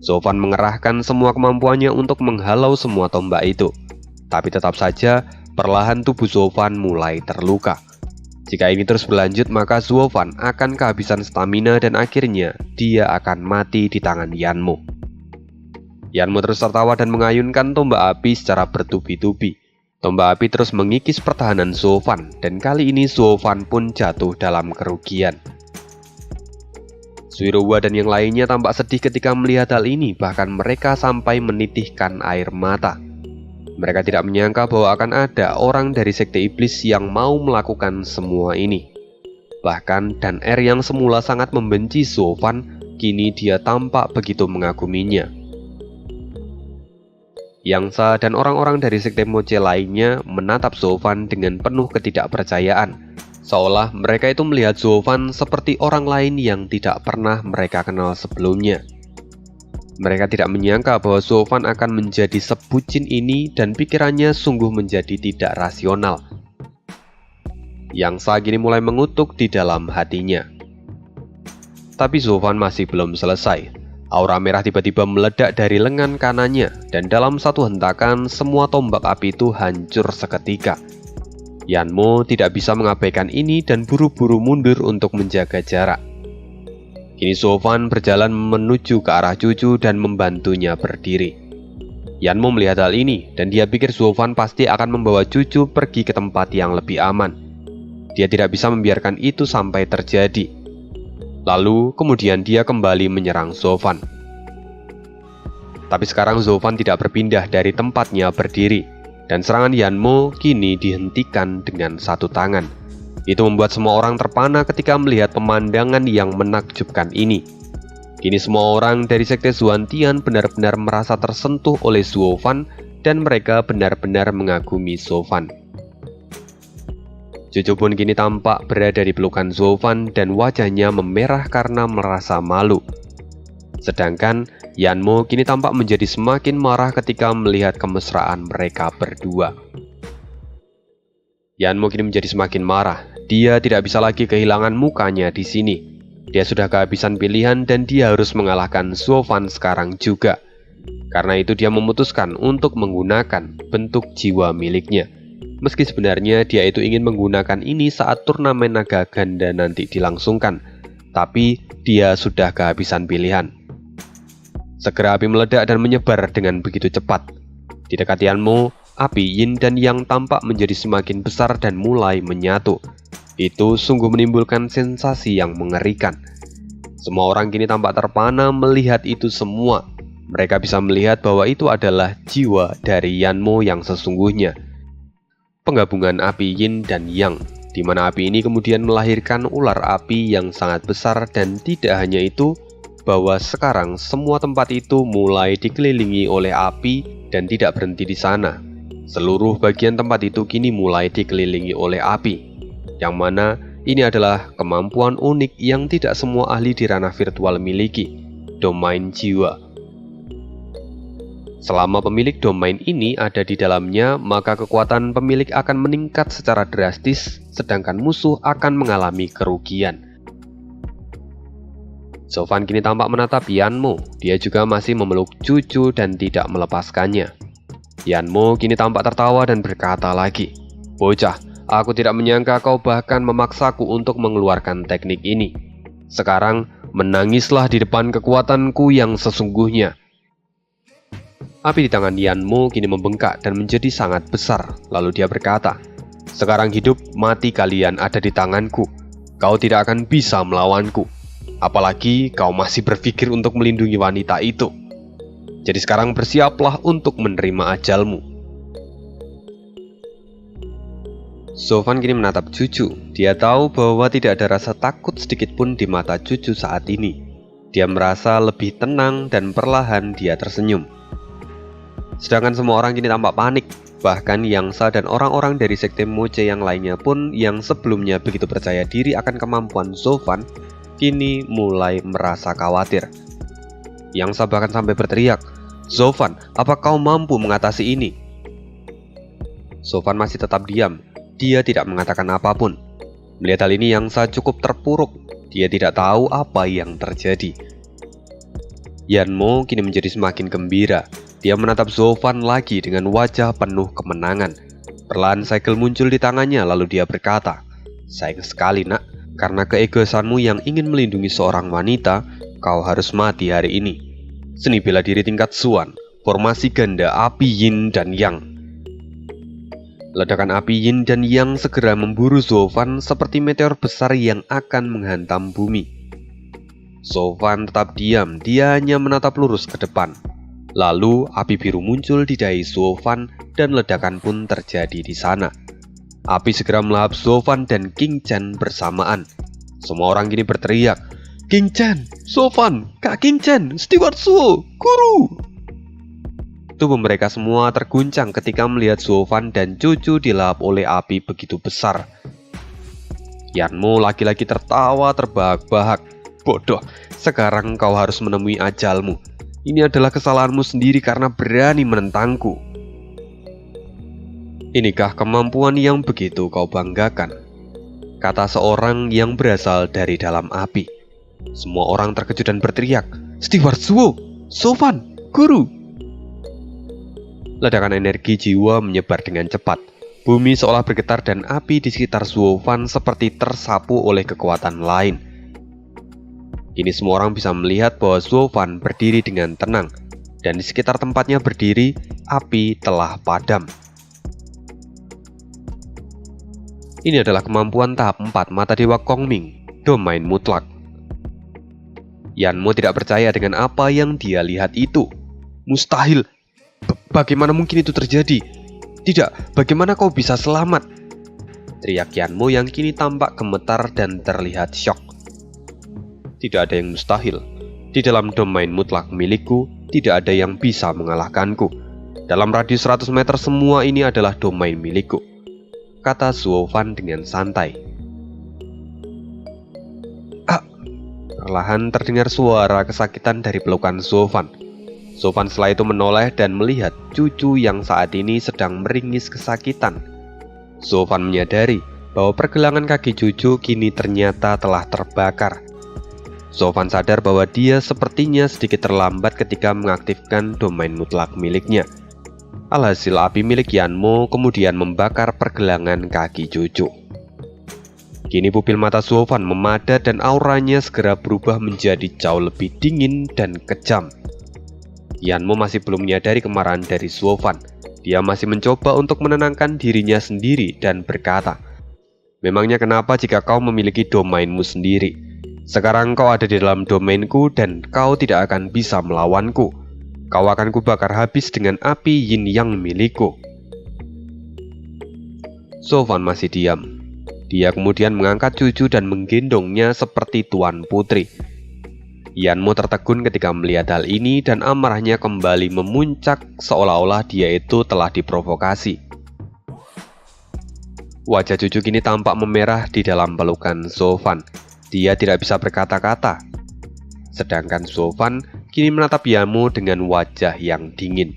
Sofan mengerahkan semua kemampuannya untuk menghalau semua tombak itu. Tapi tetap saja, perlahan tubuh Zofan mulai terluka. Jika ini terus berlanjut, maka Zofan akan kehabisan stamina dan akhirnya dia akan mati di tangan Yanmo. Yanmo terus tertawa dan mengayunkan tombak api secara bertubi-tubi. Tombak api terus mengikis pertahanan Zofan, dan kali ini Zofan pun jatuh dalam kerugian. Suirowa dan yang lainnya tampak sedih ketika melihat hal ini, bahkan mereka sampai menitihkan air mata. Mereka tidak menyangka bahwa akan ada orang dari sekte iblis yang mau melakukan semua ini. Bahkan Dan Er yang semula sangat membenci Zofan, kini dia tampak begitu mengaguminya. Yangsa dan orang-orang dari sekte Moche lainnya menatap Zofan dengan penuh ketidakpercayaan, seolah mereka itu melihat Zofan seperti orang lain yang tidak pernah mereka kenal sebelumnya. Mereka tidak menyangka bahwa Zofan akan menjadi sebucin ini dan pikirannya sungguh menjadi tidak rasional. Yangsa kini mulai mengutuk di dalam hatinya. Tapi Zofan masih belum selesai. Aura merah tiba-tiba meledak dari lengan kanannya, dan dalam satu hentakan semua tombak api itu hancur seketika. Yanmo tidak bisa mengabaikan ini dan buru-buru mundur untuk menjaga jarak. Kini Zofan berjalan menuju ke arah cucu dan membantunya berdiri. Yanmo melihat hal ini dan dia pikir Zofan pasti akan membawa cucu pergi ke tempat yang lebih aman. Dia tidak bisa membiarkan itu sampai terjadi. Lalu kemudian dia kembali menyerang Zofan. Tapi sekarang Zofan tidak berpindah dari tempatnya berdiri, dan serangan Yanmo kini dihentikan dengan satu tangan. Itu membuat semua orang terpana ketika melihat pemandangan yang menakjubkan ini. Kini semua orang dari sekte Zuantian benar-benar merasa tersentuh oleh Zofan dan mereka benar-benar mengagumi Zofan. Cucu pun kini tampak berada di pelukan Zofan dan wajahnya memerah karena merasa malu. Sedangkan Yanmo kini tampak menjadi semakin marah ketika melihat kemesraan mereka berdua. Yanmo kini menjadi semakin marah. Dia tidak bisa lagi kehilangan mukanya di sini. Dia sudah kehabisan pilihan dan dia harus mengalahkan Zofan sekarang juga. Karena itu dia memutuskan untuk menggunakan bentuk jiwa miliknya. Meski sebenarnya dia itu ingin menggunakan ini saat turnamen naga ganda nanti dilangsungkan. Tapi dia sudah kehabisan pilihan. Segera api meledak dan menyebar dengan begitu cepat. Di dekat Yanmo, api Yin dan Yang tampak menjadi semakin besar dan mulai menyatu. Itu sungguh menimbulkan sensasi yang mengerikan. Semua orang kini tampak terpana melihat itu semua. Mereka bisa melihat bahwa itu adalah jiwa dari Yanmo yang sesungguhnya. Penggabungan api Yin dan Yang, di mana api ini kemudian melahirkan ular api yang sangat besar, dan tidak hanya itu, bahwa sekarang semua tempat itu mulai dikelilingi oleh api dan tidak berhenti di sana. Seluruh bagian tempat itu kini mulai dikelilingi oleh api. Yang mana ini adalah kemampuan unik yang tidak semua ahli di ranah virtual miliki, domain jiwa. Selama pemilik domain ini ada di dalamnya, maka kekuatan pemilik akan meningkat secara drastis, sedangkan musuh akan mengalami kerugian. Zofan kini tampak menatap Yanmo. Dia juga masih memeluk cucu dan tidak melepaskannya. Yanmo kini tampak tertawa dan berkata lagi, "Bocah, aku tidak menyangka kau bahkan memaksaku untuk mengeluarkan teknik ini. Sekarang menangislah di depan kekuatanku yang sesungguhnya." Api di tangan Yanmo kini membengkak dan menjadi sangat besar. Lalu dia berkata, "Sekarang hidup mati kalian ada di tanganku. Kau tidak akan bisa melawanku. Apalagi kau masih berpikir untuk melindungi wanita itu. Jadi sekarang bersiaplah untuk menerima ajalmu." Zofan kini menatap cucu. Dia tahu bahwa tidak ada rasa takut sedikit pun di mata cucu saat ini. Dia merasa lebih tenang dan perlahan dia tersenyum. Sedangkan semua orang kini tampak panik. Bahkan Yangsa dan orang-orang dari sekte Moche yang lainnya pun yang sebelumnya begitu percaya diri akan kemampuan Zofan, kini mulai merasa khawatir. Yangsa bahkan sampai berteriak, "Zofan, apa kau mampu mengatasi ini?" Zofan masih tetap diam. Dia tidak mengatakan apapun. Melihat hal ini Yangsa cukup terpuruk. Dia tidak tahu apa yang terjadi. Yanmo kini menjadi semakin gembira. Dia menatap Zovan lagi dengan wajah penuh kemenangan. Perlahan segel muncul di tangannya lalu dia berkata, "Sayang sekali nak, karena keegoisanmu yang ingin melindungi seorang wanita, kau harus mati hari ini." Seni bela diri tingkat Xuan, formasi ganda api Yin dan Yang. Ledakan api Yin dan Yang segera memburu Zovan seperti meteor besar yang akan menghantam bumi. Zovan tetap diam, dia hanya menatap lurus ke depan. Lalu api biru muncul di dahi Zovan dan ledakan pun terjadi di sana. Api segera melahap Zovan dan King Chen bersamaan. Semua orang kini berteriak, "King Chen, Zovan, Kak King Chen, Steward Suo, Guru!" Tubuh mereka semua terguncang ketika melihat Zovan dan cucu dilahap oleh api begitu besar. Yanmo lagi-lagi tertawa terbahak-bahak. "Bodoh, sekarang kau harus menemui ajalmu. Ini adalah kesalahanmu sendiri karena berani menentangku." "Inikah kemampuan yang begitu kau banggakan?" kata seorang yang berasal dari dalam api. Semua orang terkejut dan berteriak, "Steward Suo, Zovan, Guru!" Ledakan energi jiwa menyebar dengan cepat. Bumi seolah bergetar dan api di sekitar Zovan seperti tersapu oleh kekuatan lain. Kini semua orang bisa melihat bahwa Zovan berdiri dengan tenang, dan di sekitar tempatnya berdiri, api telah padam. Ini adalah kemampuan tahap 4 mata dewa Kongming, domain mutlak. Yanmo tidak percaya dengan apa yang dia lihat itu. "Mustahil! Bagaimana mungkin itu terjadi? Tidak, bagaimana kau bisa selamat?" teriak Yanmo yang kini tampak gemetar dan terlihat syok. "Tidak ada yang mustahil. Di dalam domain mutlak milikku, tidak ada yang bisa mengalahkanku. Dalam radius 100 meter semua ini adalah domain milikku," kata Zovan dengan santai. Perlahan terdengar suara kesakitan dari pelukan Zovan. Zovan setelah itu menoleh dan melihat cucu yang saat ini sedang meringis kesakitan. Zovan menyadari bahwa pergelangan kaki cucu kini ternyata telah terbakar. Zovan sadar bahwa dia sepertinya sedikit terlambat ketika mengaktifkan domain mutlak miliknya. Alhasil api milik Yanmo kemudian membakar pergelangan kaki cucu. Kini pupil mata Zovan memadat dan auranya segera berubah menjadi jauh lebih dingin dan kejam. Yanmo masih belum menyadari kemarahan dari Zovan. Dia masih mencoba untuk menenangkan dirinya sendiri dan berkata, "Memangnya kenapa jika kau memiliki domainmu sendiri? Sekarang kau ada di dalam domainku dan kau tidak akan bisa melawanku. Kau akan kubakar habis dengan api Yin Yang milikku." Zovan masih diam. Dia kemudian mengangkat cucu dan menggendongnya seperti tuan putri. Yanmo tertegun ketika melihat hal ini dan amarahnya kembali memuncak seolah-olah dia itu telah diprovokasi. Wajah cucu kini tampak memerah di dalam pelukan Zovan. Dia tidak bisa berkata-kata. Sedangkan Zovan kini menatap Yanmo dengan wajah yang dingin.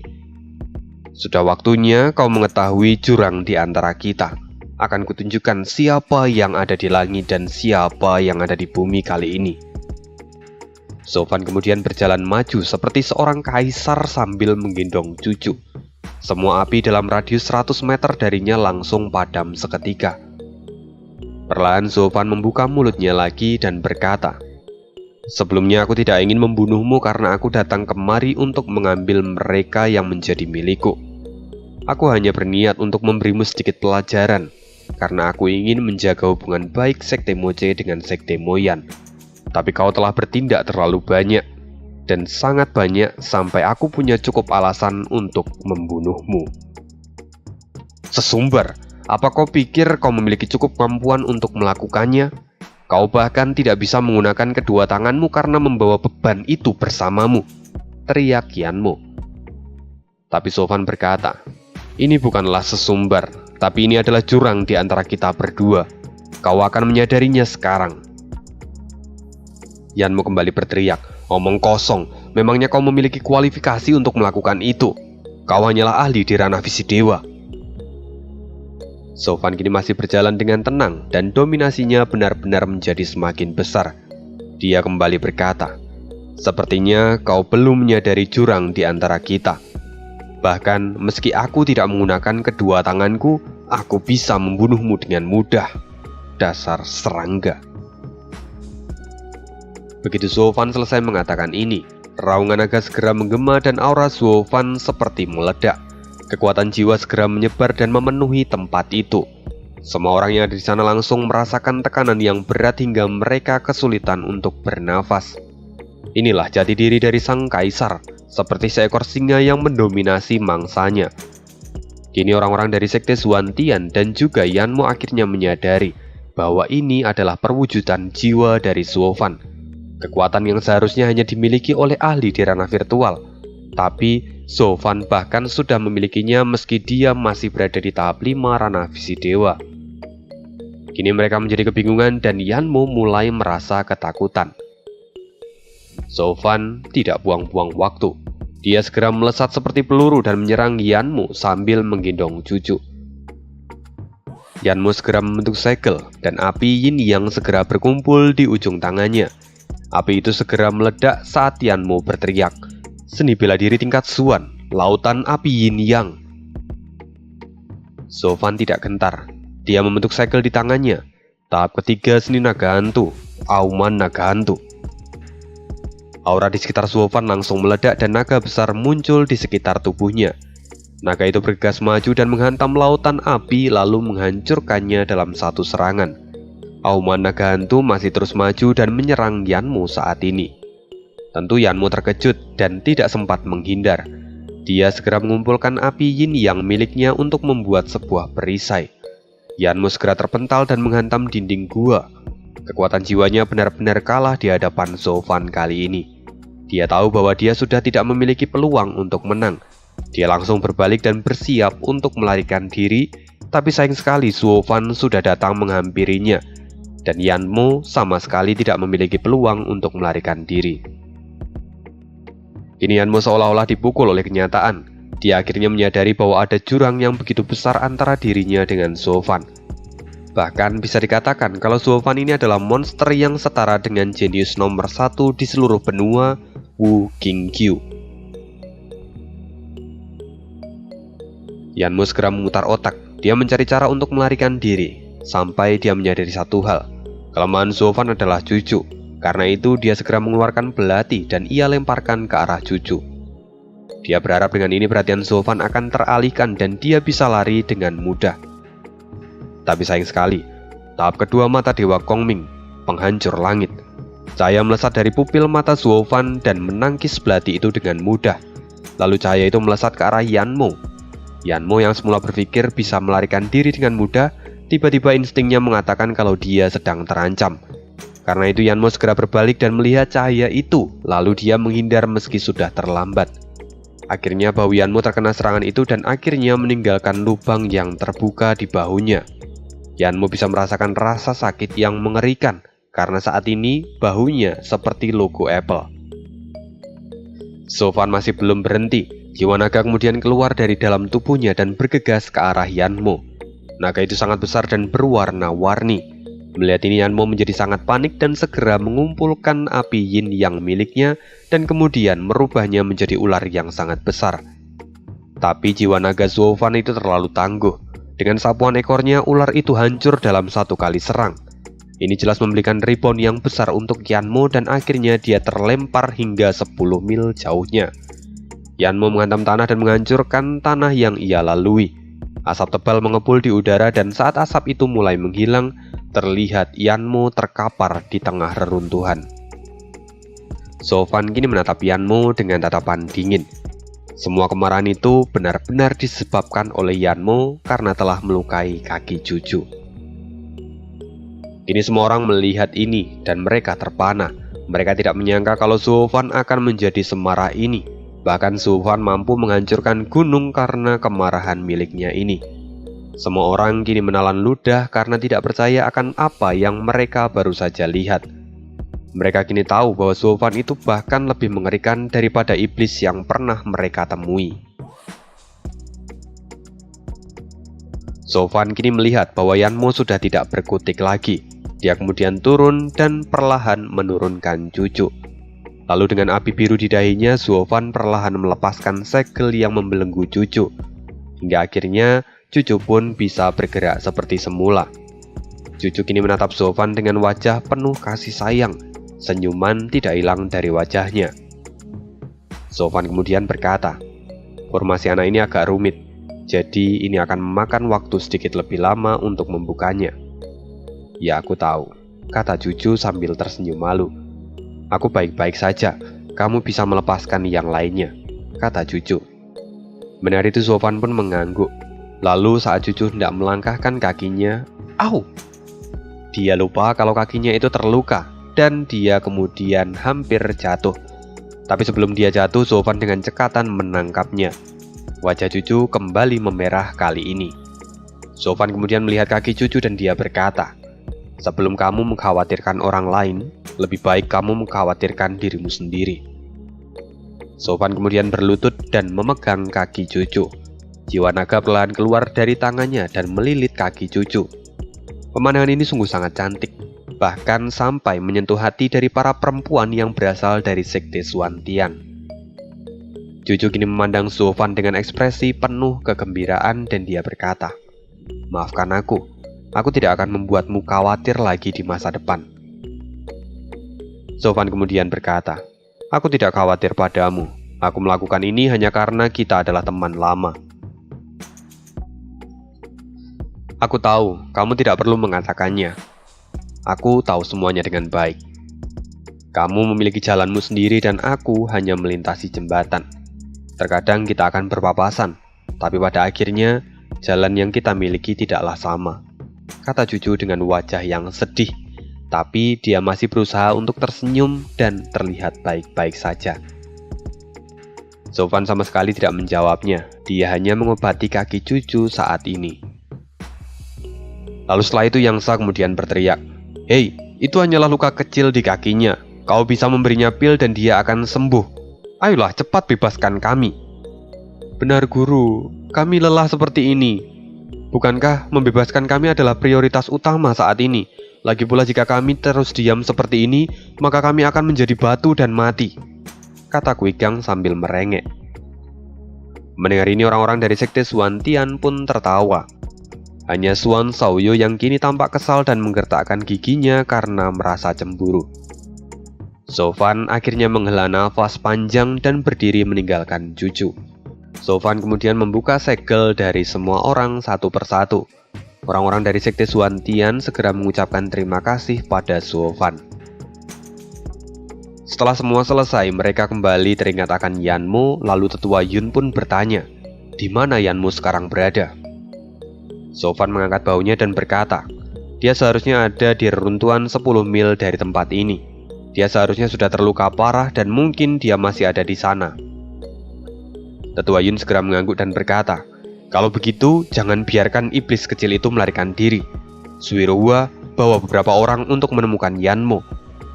"Sudah waktunya kau mengetahui jurang di antara kita. Akan kutunjukkan siapa yang ada di langit dan siapa yang ada di bumi kali ini." Zovan kemudian berjalan maju seperti seorang kaisar sambil menggendong cucu. Semua api dalam radius 100 meter darinya langsung padam seketika. Perlahan Zovan membuka mulutnya lagi dan berkata, "Sebelumnya aku tidak ingin membunuhmu karena aku datang kemari untuk mengambil mereka yang menjadi milikku. Aku hanya berniat untuk memberimu sedikit pelajaran, karena aku ingin menjaga hubungan baik Sekte Moche dengan Sekte Moyan. Tapi kau telah bertindak terlalu banyak, dan sangat banyak sampai aku punya cukup alasan untuk membunuhmu." "Sesumbar, apa kau pikir kau memiliki cukup kemampuan untuk melakukannya? Kau bahkan tidak bisa menggunakan kedua tanganmu karena membawa beban itu bersamamu," teriak Yanmo. Tapi Zovan berkata, "Ini bukanlah sesumbar, tapi ini adalah jurang di antara kita berdua. Kau akan menyadarinya sekarang." Yanmo kembali berteriak, "Omong kosong, memangnya kau memiliki kualifikasi untuk melakukan itu? Kau hanyalah ahli di ranah visi dewa." Zovan kini masih berjalan dengan tenang dan dominasinya benar-benar menjadi semakin besar. Dia kembali berkata, "Sepertinya kau belum menyadari jurang di antara kita. Bahkan meski aku tidak menggunakan kedua tanganku, aku bisa membunuhmu dengan mudah. Dasar serangga. Begitu Zhou Fan selesai mengatakan ini, raungan naga segera menggema dan aura Zhou Fan seperti meledak. Kekuatan jiwa segera menyebar dan memenuhi tempat itu. Semua orang yang ada di sana langsung merasakan tekanan yang berat hingga mereka kesulitan untuk bernafas. Inilah jati diri dari sang kaisar, seperti seekor singa yang mendominasi mangsanya. Kini orang-orang dari sekte Xuantian dan juga Yanmo akhirnya menyadari bahwa ini adalah perwujudan jiwa dari Zhou Fan. Kekuatan yang seharusnya hanya dimiliki oleh ahli di ranah virtual. Tapi Zhou Fan bahkan sudah memilikinya meski dia masih berada di tahap 5 ranah visi dewa. Kini mereka menjadi kebingungan dan Yanmo mulai merasa ketakutan. Zhou Fan tidak buang-buang waktu. Dia segera melesat seperti peluru dan menyerang Yanmo sambil menggendong cucu. Yanmo segera membentuk segel dan api yin yang segera berkumpul di ujung tangannya. Api itu segera meledak saat Yanmo berteriak, "Seni bela diri tingkat Xuan, lautan api yin yang." Zhou Fan tidak gentar. Dia membentuk segel di tangannya. Tahap ketiga seni naga hantu, auman naga hantu. Aura di sekitar Zhou Fan langsung meledak dan naga besar muncul di sekitar tubuhnya. Naga itu bergegas maju dan menghantam lautan api lalu menghancurkannya dalam satu serangan. Auman naga hantu masih terus maju dan menyerang Yanmo saat ini. Tentu Yanmo terkejut dan tidak sempat menghindar. Dia segera mengumpulkan api yin yang miliknya untuk membuat sebuah perisai. Yanmo segera terpental dan menghantam dinding gua. Kekuatan jiwanya benar-benar kalah di hadapan Zhou Fan kali ini. Dia tahu bahwa dia sudah tidak memiliki peluang untuk menang. Dia langsung berbalik dan bersiap untuk melarikan diri, tapi sayang sekali Zhou Fan sudah datang menghampirinya, dan Yanmo sama sekali tidak memiliki peluang untuk melarikan diri. Kini Yanmo seolah-olah dipukul oleh kenyataan. Dia akhirnya menyadari bahwa ada jurang yang begitu besar antara dirinya dengan Zhou Fan. Bahkan bisa dikatakan kalau Zhou Fan ini adalah monster yang setara dengan jenius nomor 1 di seluruh benua Wu Qingqiu. Yanmo segera memutar otak. Dia mencari cara untuk melarikan diri, sampai dia menyadari satu hal. Kelemahan Zhou Fan adalah cucu. Karena itu dia segera mengeluarkan belati dan ia lemparkan ke arah cucu. Dia berharap dengan ini perhatian Zhou Fan akan teralihkan dan dia bisa lari dengan mudah. Tapi sayang sekali, tahap kedua mata Dewa Kongming, penghancur langit. Cahaya melesat dari pupil mata Zhou Fan dan menangkis belati itu dengan mudah. Lalu cahaya itu melesat ke arah Yanmo. Yanmo yang semula berpikir bisa melarikan diri dengan mudah, tiba-tiba instingnya mengatakan kalau dia sedang terancam. Karena itu Yanmo segera berbalik dan melihat cahaya itu, lalu dia menghindar meski sudah terlambat. Akhirnya bahu Yanmo terkena serangan itu dan akhirnya meninggalkan lubang yang terbuka di bahunya. Yanmo bisa merasakan rasa sakit yang mengerikan karena saat ini bahunya seperti logo Apple. Zhou Fan masih belum berhenti. Jiwa naga kemudian keluar dari dalam tubuhnya dan bergegas ke arah Yanmo. Naga itu sangat besar dan berwarna-warni. Melihat ini Yanmo menjadi sangat panik dan segera mengumpulkan api yin yang miliknya dan kemudian merubahnya menjadi ular yang sangat besar. Tapi jiwa naga Zhou Fan itu terlalu tangguh. Dengan sapuan ekornya, ular itu hancur dalam satu kali serang. Ini jelas memberikan rebound yang besar untuk Yanmo dan akhirnya dia terlempar hingga 10 mil jauhnya. Yanmo menghantam tanah dan menghancurkan tanah yang ia lalui. Asap tebal mengepul di udara dan saat asap itu mulai menghilang, terlihat Yanmo terkapar di tengah reruntuhan. Zhou Fan kini menatap Yanmo dengan tatapan dingin. Semua kemarahan itu benar-benar disebabkan oleh Yanmo karena telah melukai kaki cucu. Kini semua orang melihat ini dan mereka terpana. Mereka tidak menyangka kalau Zhou Fan akan menjadi semarah ini. Bahkan Zhou Fan mampu menghancurkan gunung karena kemarahan miliknya ini. Semua orang kini menelan ludah karena tidak percaya akan apa yang mereka baru saja lihat. Mereka kini tahu bahwa Zhou Fan itu bahkan lebih mengerikan daripada iblis yang pernah mereka temui. Zhou Fan kini melihat bahwa Yanmo sudah tidak berkutik lagi. Dia kemudian turun dan perlahan menurunkan cucu. Lalu dengan api biru di dahinya, Zuofan perlahan melepaskan segel yang membelenggu Cucu. Hingga akhirnya Cucu pun bisa bergerak seperti semula. Cucu kini menatap Zuofan dengan wajah penuh kasih sayang. Senyuman tidak hilang dari wajahnya. Zuofan kemudian berkata, "Formasi anak ini agak rumit, jadi ini akan memakan waktu sedikit lebih lama untuk membukanya." "Ya, aku tahu," kata Cucu sambil tersenyum malu. "Aku baik-baik saja, kamu bisa melepaskan yang lainnya," kata Cucu. Mendengar itu Zuofan pun mengangguk. Lalu saat Cucu hendak melangkahkan kakinya, au! Dia lupa kalau kakinya itu terluka, dan dia kemudian hampir jatuh. Tapi sebelum dia jatuh, Zuofan dengan cekatan menangkapnya. Wajah Cucu kembali memerah kali ini. Zuofan kemudian melihat kaki Cucu dan dia berkata, "Sebelum kamu mengkhawatirkan orang lain, lebih baik kamu mengkhawatirkan dirimu sendiri." Zuofan kemudian berlutut dan memegang kaki Cucu. Jiwa naga perlahan keluar dari tangannya dan melilit kaki Cucu. Pemandangan ini sungguh sangat cantik, bahkan sampai menyentuh hati dari para perempuan yang berasal dari sekte Suantian. Cucu kini memandang Zuofan dengan ekspresi penuh kegembiraan dan dia berkata, "Maafkan aku tidak akan membuatmu khawatir lagi di masa depan." Zuofan kemudian berkata, "Aku tidak khawatir padamu, aku melakukan ini hanya karena kita adalah teman lama." "Aku tahu, kamu tidak perlu mengatakannya. Aku tahu semuanya dengan baik. Kamu memiliki jalanmu sendiri dan aku hanya melintasi jembatan. Terkadang kita akan berpapasan, tapi pada akhirnya jalan yang kita miliki tidaklah sama," kata Cucu dengan wajah yang sedih. Tapi dia masih berusaha untuk tersenyum dan terlihat baik-baik saja. Zuofan sama sekali tidak menjawabnya. Dia hanya mengobati kaki Cucu saat ini. Lalu setelah itu Yangsa kemudian berteriak, "Hei, itu hanyalah luka kecil di kakinya. Kau bisa memberinya pil dan dia akan sembuh. Ayolah, cepat bebaskan kami." "Benar guru, kami lelah seperti ini. Bukankah membebaskan kami adalah prioritas utama saat ini? Lagi pula jika kami terus diam seperti ini, maka kami akan menjadi batu dan mati," kata Guigang sambil merengek. Mendengar ini orang-orang dari sekte Suantian pun tertawa. Hanya Suan Shaoyu yang kini tampak kesal dan menggertakkan giginya karena merasa cemburu. Zuofan akhirnya menghela nafas panjang dan berdiri meninggalkan Cucu. Zuofan kemudian membuka segel dari semua orang satu persatu. Orang-orang dari sekte Suantian segera mengucapkan terima kasih pada Zuofan. Setelah semua selesai, mereka kembali teringat akan Yanmo, lalu tetua Yun pun bertanya, "Di mana Yanmo sekarang berada?" Zuofan mengangkat bahunya dan berkata, "Dia seharusnya ada di reruntuhan 10 mil dari tempat ini. Dia seharusnya sudah terluka parah dan mungkin dia masih ada di sana." Tetua Yun segera mengangguk dan berkata, "Kalau begitu, jangan biarkan iblis kecil itu melarikan diri. Suirohua, bawa beberapa orang untuk menemukan Yanmo.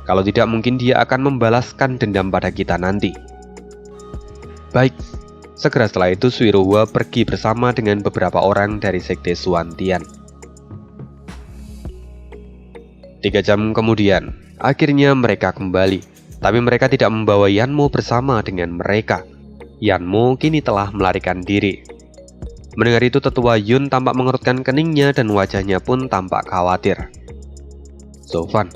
Kalau tidak, mungkin dia akan membalaskan dendam pada kita nanti." "Baik." Segera setelah itu Suirohua pergi bersama dengan beberapa orang dari sekte Suantian. 3 jam kemudian, akhirnya mereka kembali. Tapi mereka tidak membawa Yanmo bersama dengan mereka. Yanmo kini telah melarikan diri. Mendengar itu tetua Yun tampak mengerutkan keningnya dan wajahnya pun tampak khawatir. "Zuofan,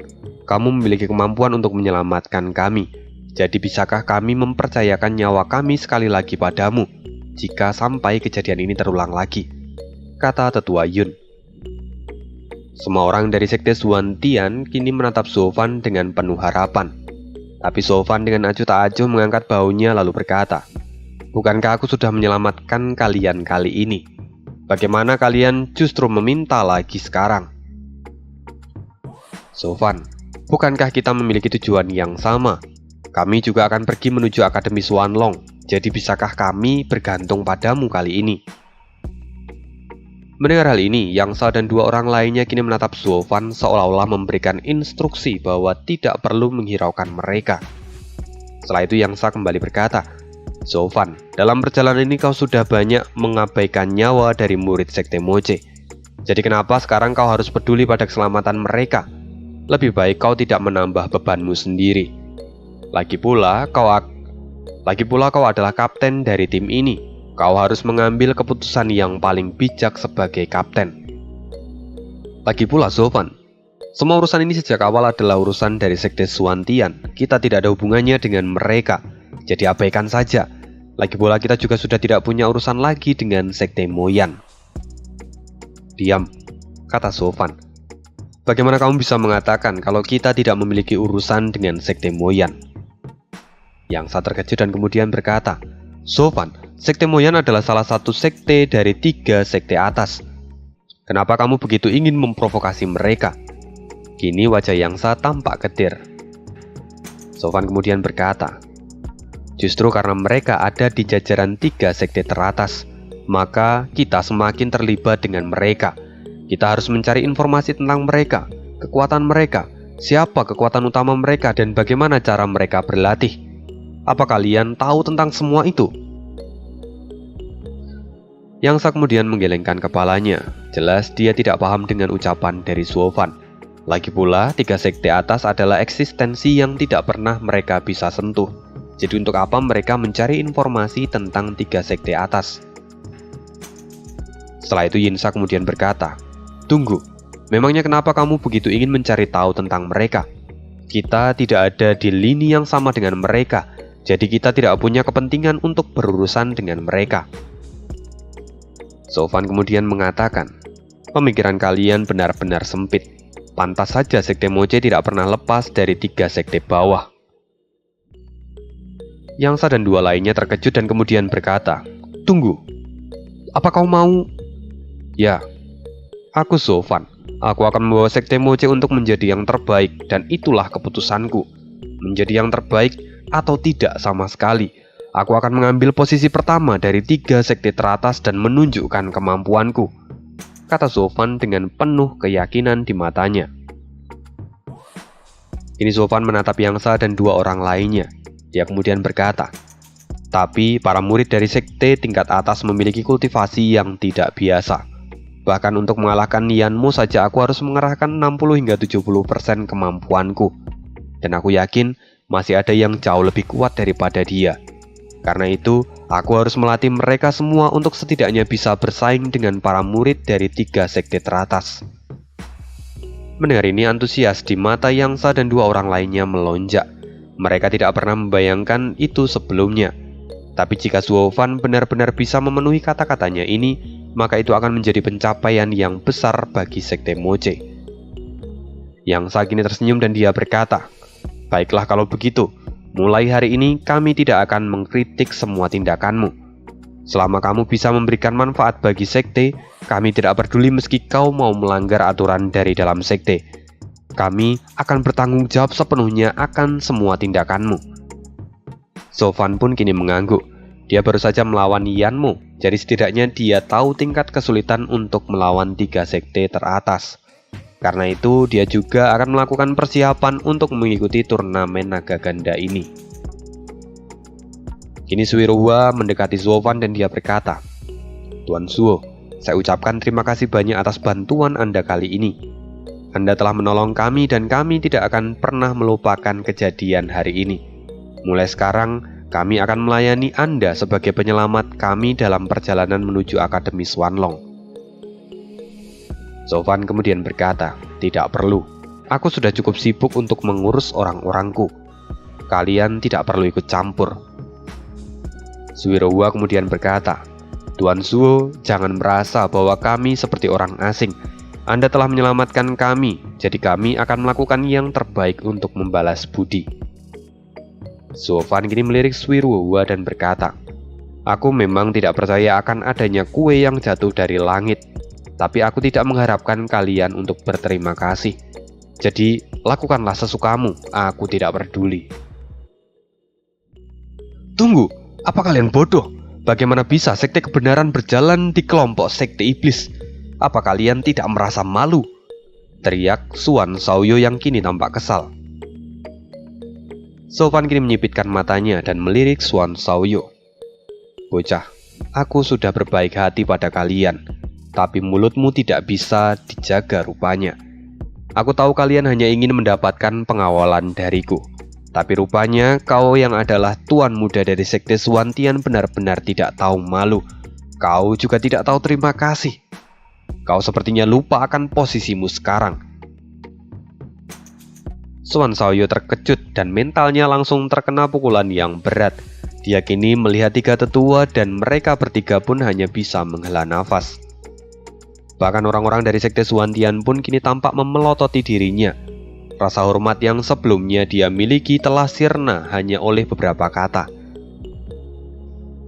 kamu memiliki kemampuan untuk menyelamatkan kami. Jadi bisakah kami mempercayakan nyawa kami sekali lagi padamu jika sampai kejadian ini terulang lagi?" kata tetua Yun. Semua orang dari sekte Suantian kini menatap Zuofan dengan penuh harapan. Tapi Zuofan dengan acuh tak acuh mengangkat bahunya lalu berkata, "Bukankah aku sudah menyelamatkan kalian kali ini? Bagaimana kalian justru meminta lagi sekarang?" "Zuofan, bukankah kita memiliki tujuan yang sama? Kami juga akan pergi menuju Akademi Xuanlong. Jadi bisakah kami bergantung padamu kali ini?" Mendengar hal ini, Yangsa dan 2 orang lainnya kini menatap Zuofan seolah-olah memberikan instruksi bahwa tidak perlu menghiraukan mereka. Setelah itu Yangsa kembali berkata, "Zuofan, dalam perjalanan ini kau sudah banyak mengabaikan nyawa dari murid sekte Moche. Jadi kenapa sekarang kau harus peduli pada keselamatan mereka? Lebih baik kau tidak menambah bebanmu sendiri." Lagi pula kau adalah kapten dari tim ini. Kau harus mengambil keputusan yang paling bijak sebagai kapten. Lagi pula Sofan, semua urusan ini sejak awal adalah urusan dari Sekte Suantian. Kita tidak ada hubungannya dengan mereka, jadi abaikan saja. Lagi pula kita juga sudah tidak punya urusan lagi dengan Sekte Moyan. Diam, kata Sofan. Bagaimana kamu bisa mengatakan kalau kita tidak memiliki urusan dengan Sekte Moyan? Yang Sa terkejut dan kemudian berkata, Sofan, Sekte Moyan adalah salah satu sekte dari 3 sekte atas. Kenapa kamu begitu ingin memprovokasi mereka? Kini wajah Yang Sa tampak getir. Sofan kemudian berkata, justru karena mereka ada di jajaran 3 sekte teratas, maka kita semakin terlibat dengan mereka. Kita harus mencari informasi tentang mereka, kekuatan mereka, siapa kekuatan utama mereka, dan bagaimana cara mereka berlatih. Apa kalian tahu tentang semua itu? Yang Sa kemudian menggelengkan kepalanya. Jelas dia tidak paham dengan ucapan dari Sofan. Lagi pula, 3 sekte atas adalah eksistensi yang tidak pernah mereka bisa sentuh. Jadi untuk apa mereka mencari informasi tentang 3 sekte atas? Setelah itu Yin Sa kemudian berkata, tunggu, memangnya kenapa kamu begitu ingin mencari tahu tentang mereka? Kita tidak ada di lini yang sama dengan mereka, jadi kita tidak punya kepentingan untuk berurusan dengan mereka. Sofan kemudian mengatakan, pemikiran kalian benar-benar sempit. Pantas saja Sekte Moche tidak pernah lepas dari 3 sekte bawah. Yang Sa dan 2 lainnya terkejut dan kemudian berkata, tunggu, apa kau mau? Ya, aku Sofan. Aku akan membawa Sekte Moche untuk menjadi yang terbaik, dan itulah keputusanku. Menjadi yang terbaik atau tidak sama sekali. Aku akan mengambil posisi pertama dari 3 sekte teratas dan menunjukkan kemampuanku, kata Sofan dengan penuh keyakinan di matanya. Kini Sofan menatap Yang Sa dan 2 orang lainnya. Dia kemudian berkata, tapi para murid dari sekte tingkat atas memiliki kultivasi yang tidak biasa. Bahkan untuk mengalahkan Nianmo saja aku harus mengerahkan 60 hingga 70% kemampuanku. Dan aku yakin masih ada yang jauh lebih kuat daripada dia. Karena itu, aku harus melatih mereka semua untuk setidaknya bisa bersaing dengan para murid dari 3 sekte teratas. Mendengar ini, antusias di mata Yang Sa dan 2 orang lainnya melonjak. Mereka tidak pernah membayangkan itu sebelumnya. Tapi jika Sofan benar-benar bisa memenuhi kata-katanya ini, maka itu akan menjadi pencapaian yang besar bagi Sekte Moche. Yang Sa kini tersenyum dan dia berkata, baiklah kalau begitu. Mulai hari ini kami tidak akan mengkritik semua tindakanmu. Selama kamu bisa memberikan manfaat bagi sekte, kami tidak peduli meski kau mau melanggar aturan dari dalam sekte. Kami akan bertanggung jawab sepenuhnya akan semua tindakanmu. Sofan pun kini mengangguk. Dia baru saja melawan Nianmo, jadi setidaknya dia tahu tingkat kesulitan untuk melawan 3 sekte teratas. Karena itu, dia juga akan melakukan persiapan untuk mengikuti turnamen naga ganda ini. Kini Suiruwa mendekati Sofan dan dia berkata, Tuan Suo, saya ucapkan terima kasih banyak atas bantuan Anda kali ini. Anda telah menolong kami dan kami tidak akan pernah melupakan kejadian hari ini. Mulai sekarang, kami akan melayani Anda sebagai penyelamat kami dalam perjalanan menuju Akademi Swanlong. Sofan kemudian berkata, tidak perlu. Aku sudah cukup sibuk untuk mengurus orang-orangku. Kalian tidak perlu ikut campur. Suirowa kemudian berkata, Tuan Suo, jangan merasa bahwa kami seperti orang asing. Anda telah menyelamatkan kami, jadi kami akan melakukan yang terbaik untuk membalas budi. Sofan kini melirik Suirowa dan berkata, aku memang tidak percaya akan adanya kue yang jatuh dari langit. Tapi aku tidak mengharapkan kalian untuk berterima kasih. Jadi, lakukanlah sesukamu, aku tidak peduli. Tunggu, apa kalian bodoh? Bagaimana bisa sekte kebenaran berjalan di kelompok sekte iblis? Apa kalian tidak merasa malu? Teriak Suan Shaoyo yang kini tampak kesal. Sofan kini menyipitkan matanya dan melirik Suan Shaoyo. Bocah, aku sudah berbaik hati pada kalian. Tapi mulutmu tidak bisa dijaga rupanya. Aku tahu kalian hanya ingin mendapatkan pengawalan dariku. Tapi rupanya kau yang adalah tuan muda dari Sekte Suwantian benar-benar tidak tahu malu. Kau juga tidak tahu terima kasih. Kau sepertinya lupa akan posisimu sekarang. Suan Xiaoyu terkejut dan mentalnya langsung terkena pukulan yang berat. Dia kini melihat tiga tetua dan mereka bertiga pun hanya bisa menghela nafas. Bahkan orang-orang dari Sekte Suwantian pun kini tampak memelototi dirinya. Rasa hormat yang sebelumnya dia miliki telah sirna hanya oleh beberapa kata.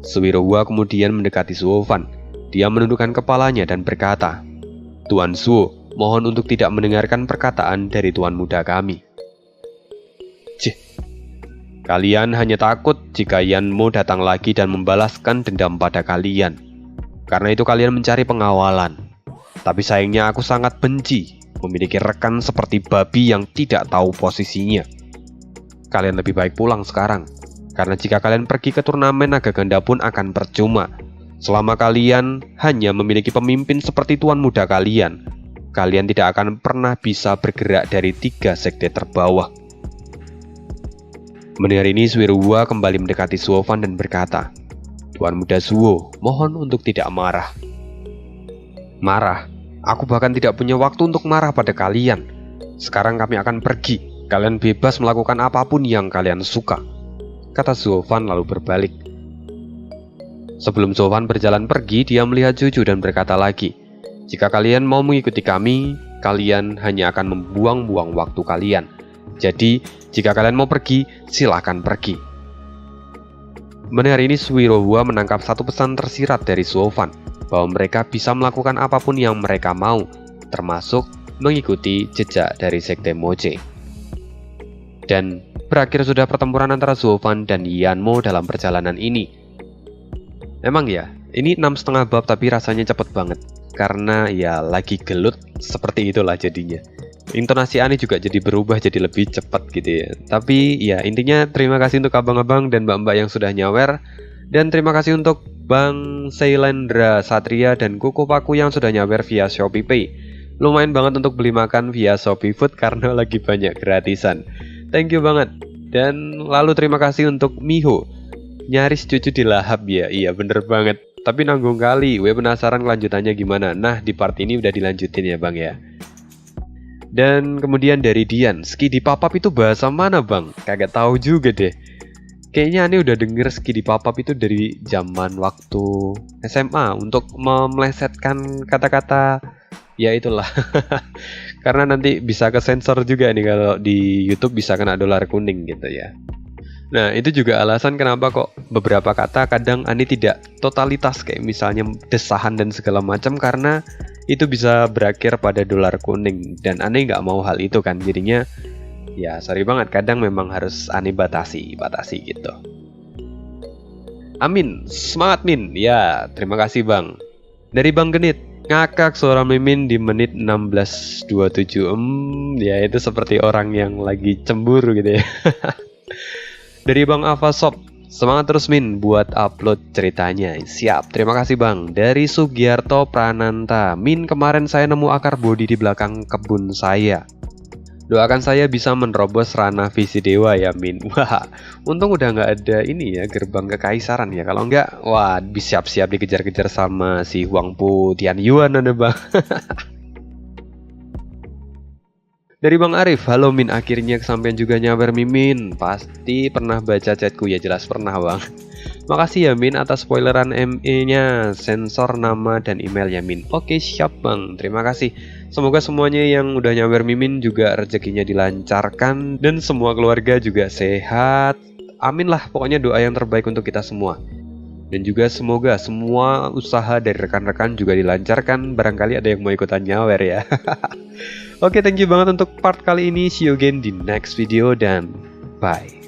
Suwirohua kemudian mendekati Suofan. Dia menundukkan kepalanya dan berkata, "Tuan Suo, mohon untuk tidak mendengarkan perkataan dari tuan muda kami." Cih, kalian hanya takut jika Yanmo datang lagi dan membalaskan dendam pada kalian. Karena itu kalian mencari pengawalan. Tapi sayangnya aku sangat benci memiliki rekan seperti babi yang tidak tahu posisinya. Kalian lebih baik pulang sekarang. Karena jika kalian pergi ke turnamen naga ganda pun akan percuma. Selama kalian hanya memiliki pemimpin seperti tuan muda kalian, kalian tidak akan pernah bisa bergerak dari 3 sekte terbawah. Mendengar ini, Suwirohua kembali mendekati Suofan dan berkata, "Tuan muda Suo, mohon untuk tidak marah." "Marah? Aku bahkan tidak punya waktu untuk marah pada kalian. Sekarang kami akan pergi. Kalian bebas melakukan apapun yang kalian suka," kata Suofan lalu berbalik. Sebelum Suofan berjalan pergi, dia melihat Juju dan berkata lagi, "Jika kalian mau mengikuti kami, kalian hanya akan membuang-buang waktu kalian. Jadi, jika kalian mau pergi, silahkan pergi." Mendengar ini, Suwirohua menangkap satu pesan tersirat dari Suofan, bahwa mereka bisa melakukan apapun yang mereka mau, termasuk mengikuti jejak dari Sekte Moche. Dan berakhir sudah pertempuran antara Suofan dan Yanmo dalam perjalanan ini. Emang ya, ini 6,5 bab tapi rasanya cepet banget. Karena ya lagi gelut, seperti itulah jadinya. Intonasi Ani juga jadi berubah jadi lebih cepat gitu ya. Tapi ya intinya terima kasih untuk abang-abang dan mbak-mbak yang sudah nyawer. Dan terima kasih untuk Bang Sailendra Satria dan Kuku Paku yang sudah nyawer via Shopee Pay. Lumayan banget untuk beli makan via Shopee Food karena lagi banyak gratisan. Thank you banget. Dan lalu terima kasih untuk Miho. Nyaris cucu dilahap ya, iya bener banget. Tapi nanggung kali, gue penasaran kelanjutannya gimana. Nah di part ini udah dilanjutin ya bang ya. Dan kemudian dari Dian, Skidi Papap itu bahasa mana bang? Kagak tahu juga deh. Kayaknya Ani udah denger Skidi Papap itu dari zaman waktu SMA untuk memelesetkan kata-kata ya itulah. Karena nanti bisa kesensor juga nih kalau di YouTube bisa kena dolar kuning gitu ya. Nah itu juga alasan kenapa kok beberapa kata kadang Ani tidak totalitas kayak misalnya desahan dan segala macam, karena itu bisa berakhir pada dolar kuning dan Ani nggak mau hal itu kan, jadinya ya sorry banget, kadang memang harus Ani batasi gitu. Amin, semangat Min. Ya terima kasih bang. Dari Bang Genit, ngakak suara Mimin di menit 16.27. Ya itu seperti orang yang lagi cemburu gitu ya. Dari Bang Avasop, semangat terus Min buat upload ceritanya. Siap, terima kasih Bang. Dari Sugiarto Prananta, Min kemarin saya nemu akar bodi di belakang kebun saya. Doakan saya bisa menerobos ranah visi dewa ya Min. Wah, untung udah nggak ada ini ya, gerbang kekaisaran ya. Kalau nggak, wah siap-siap dikejar-kejar sama si Huangpu Tianyuan ada bang. Dari Bang Arif, halo Min, akhirnya kesampaian juga nyawer Mimin. Pasti pernah baca chatku ya, jelas pernah bang. Makasih ya Min atas spoileran ME-nya, sensor nama dan email ya Min. Oke siap bang, terima kasih. Semoga semuanya yang udah nyawer Mimin juga rezekinya dilancarkan dan semua keluarga juga sehat. Amin lah, pokoknya doa yang terbaik untuk kita semua. Dan juga semoga semua usaha dari rekan-rekan juga dilancarkan. Barangkali ada yang mau ikutan nyawer ya. Oke, thank you banget untuk part kali ini. See you again di next video dan bye.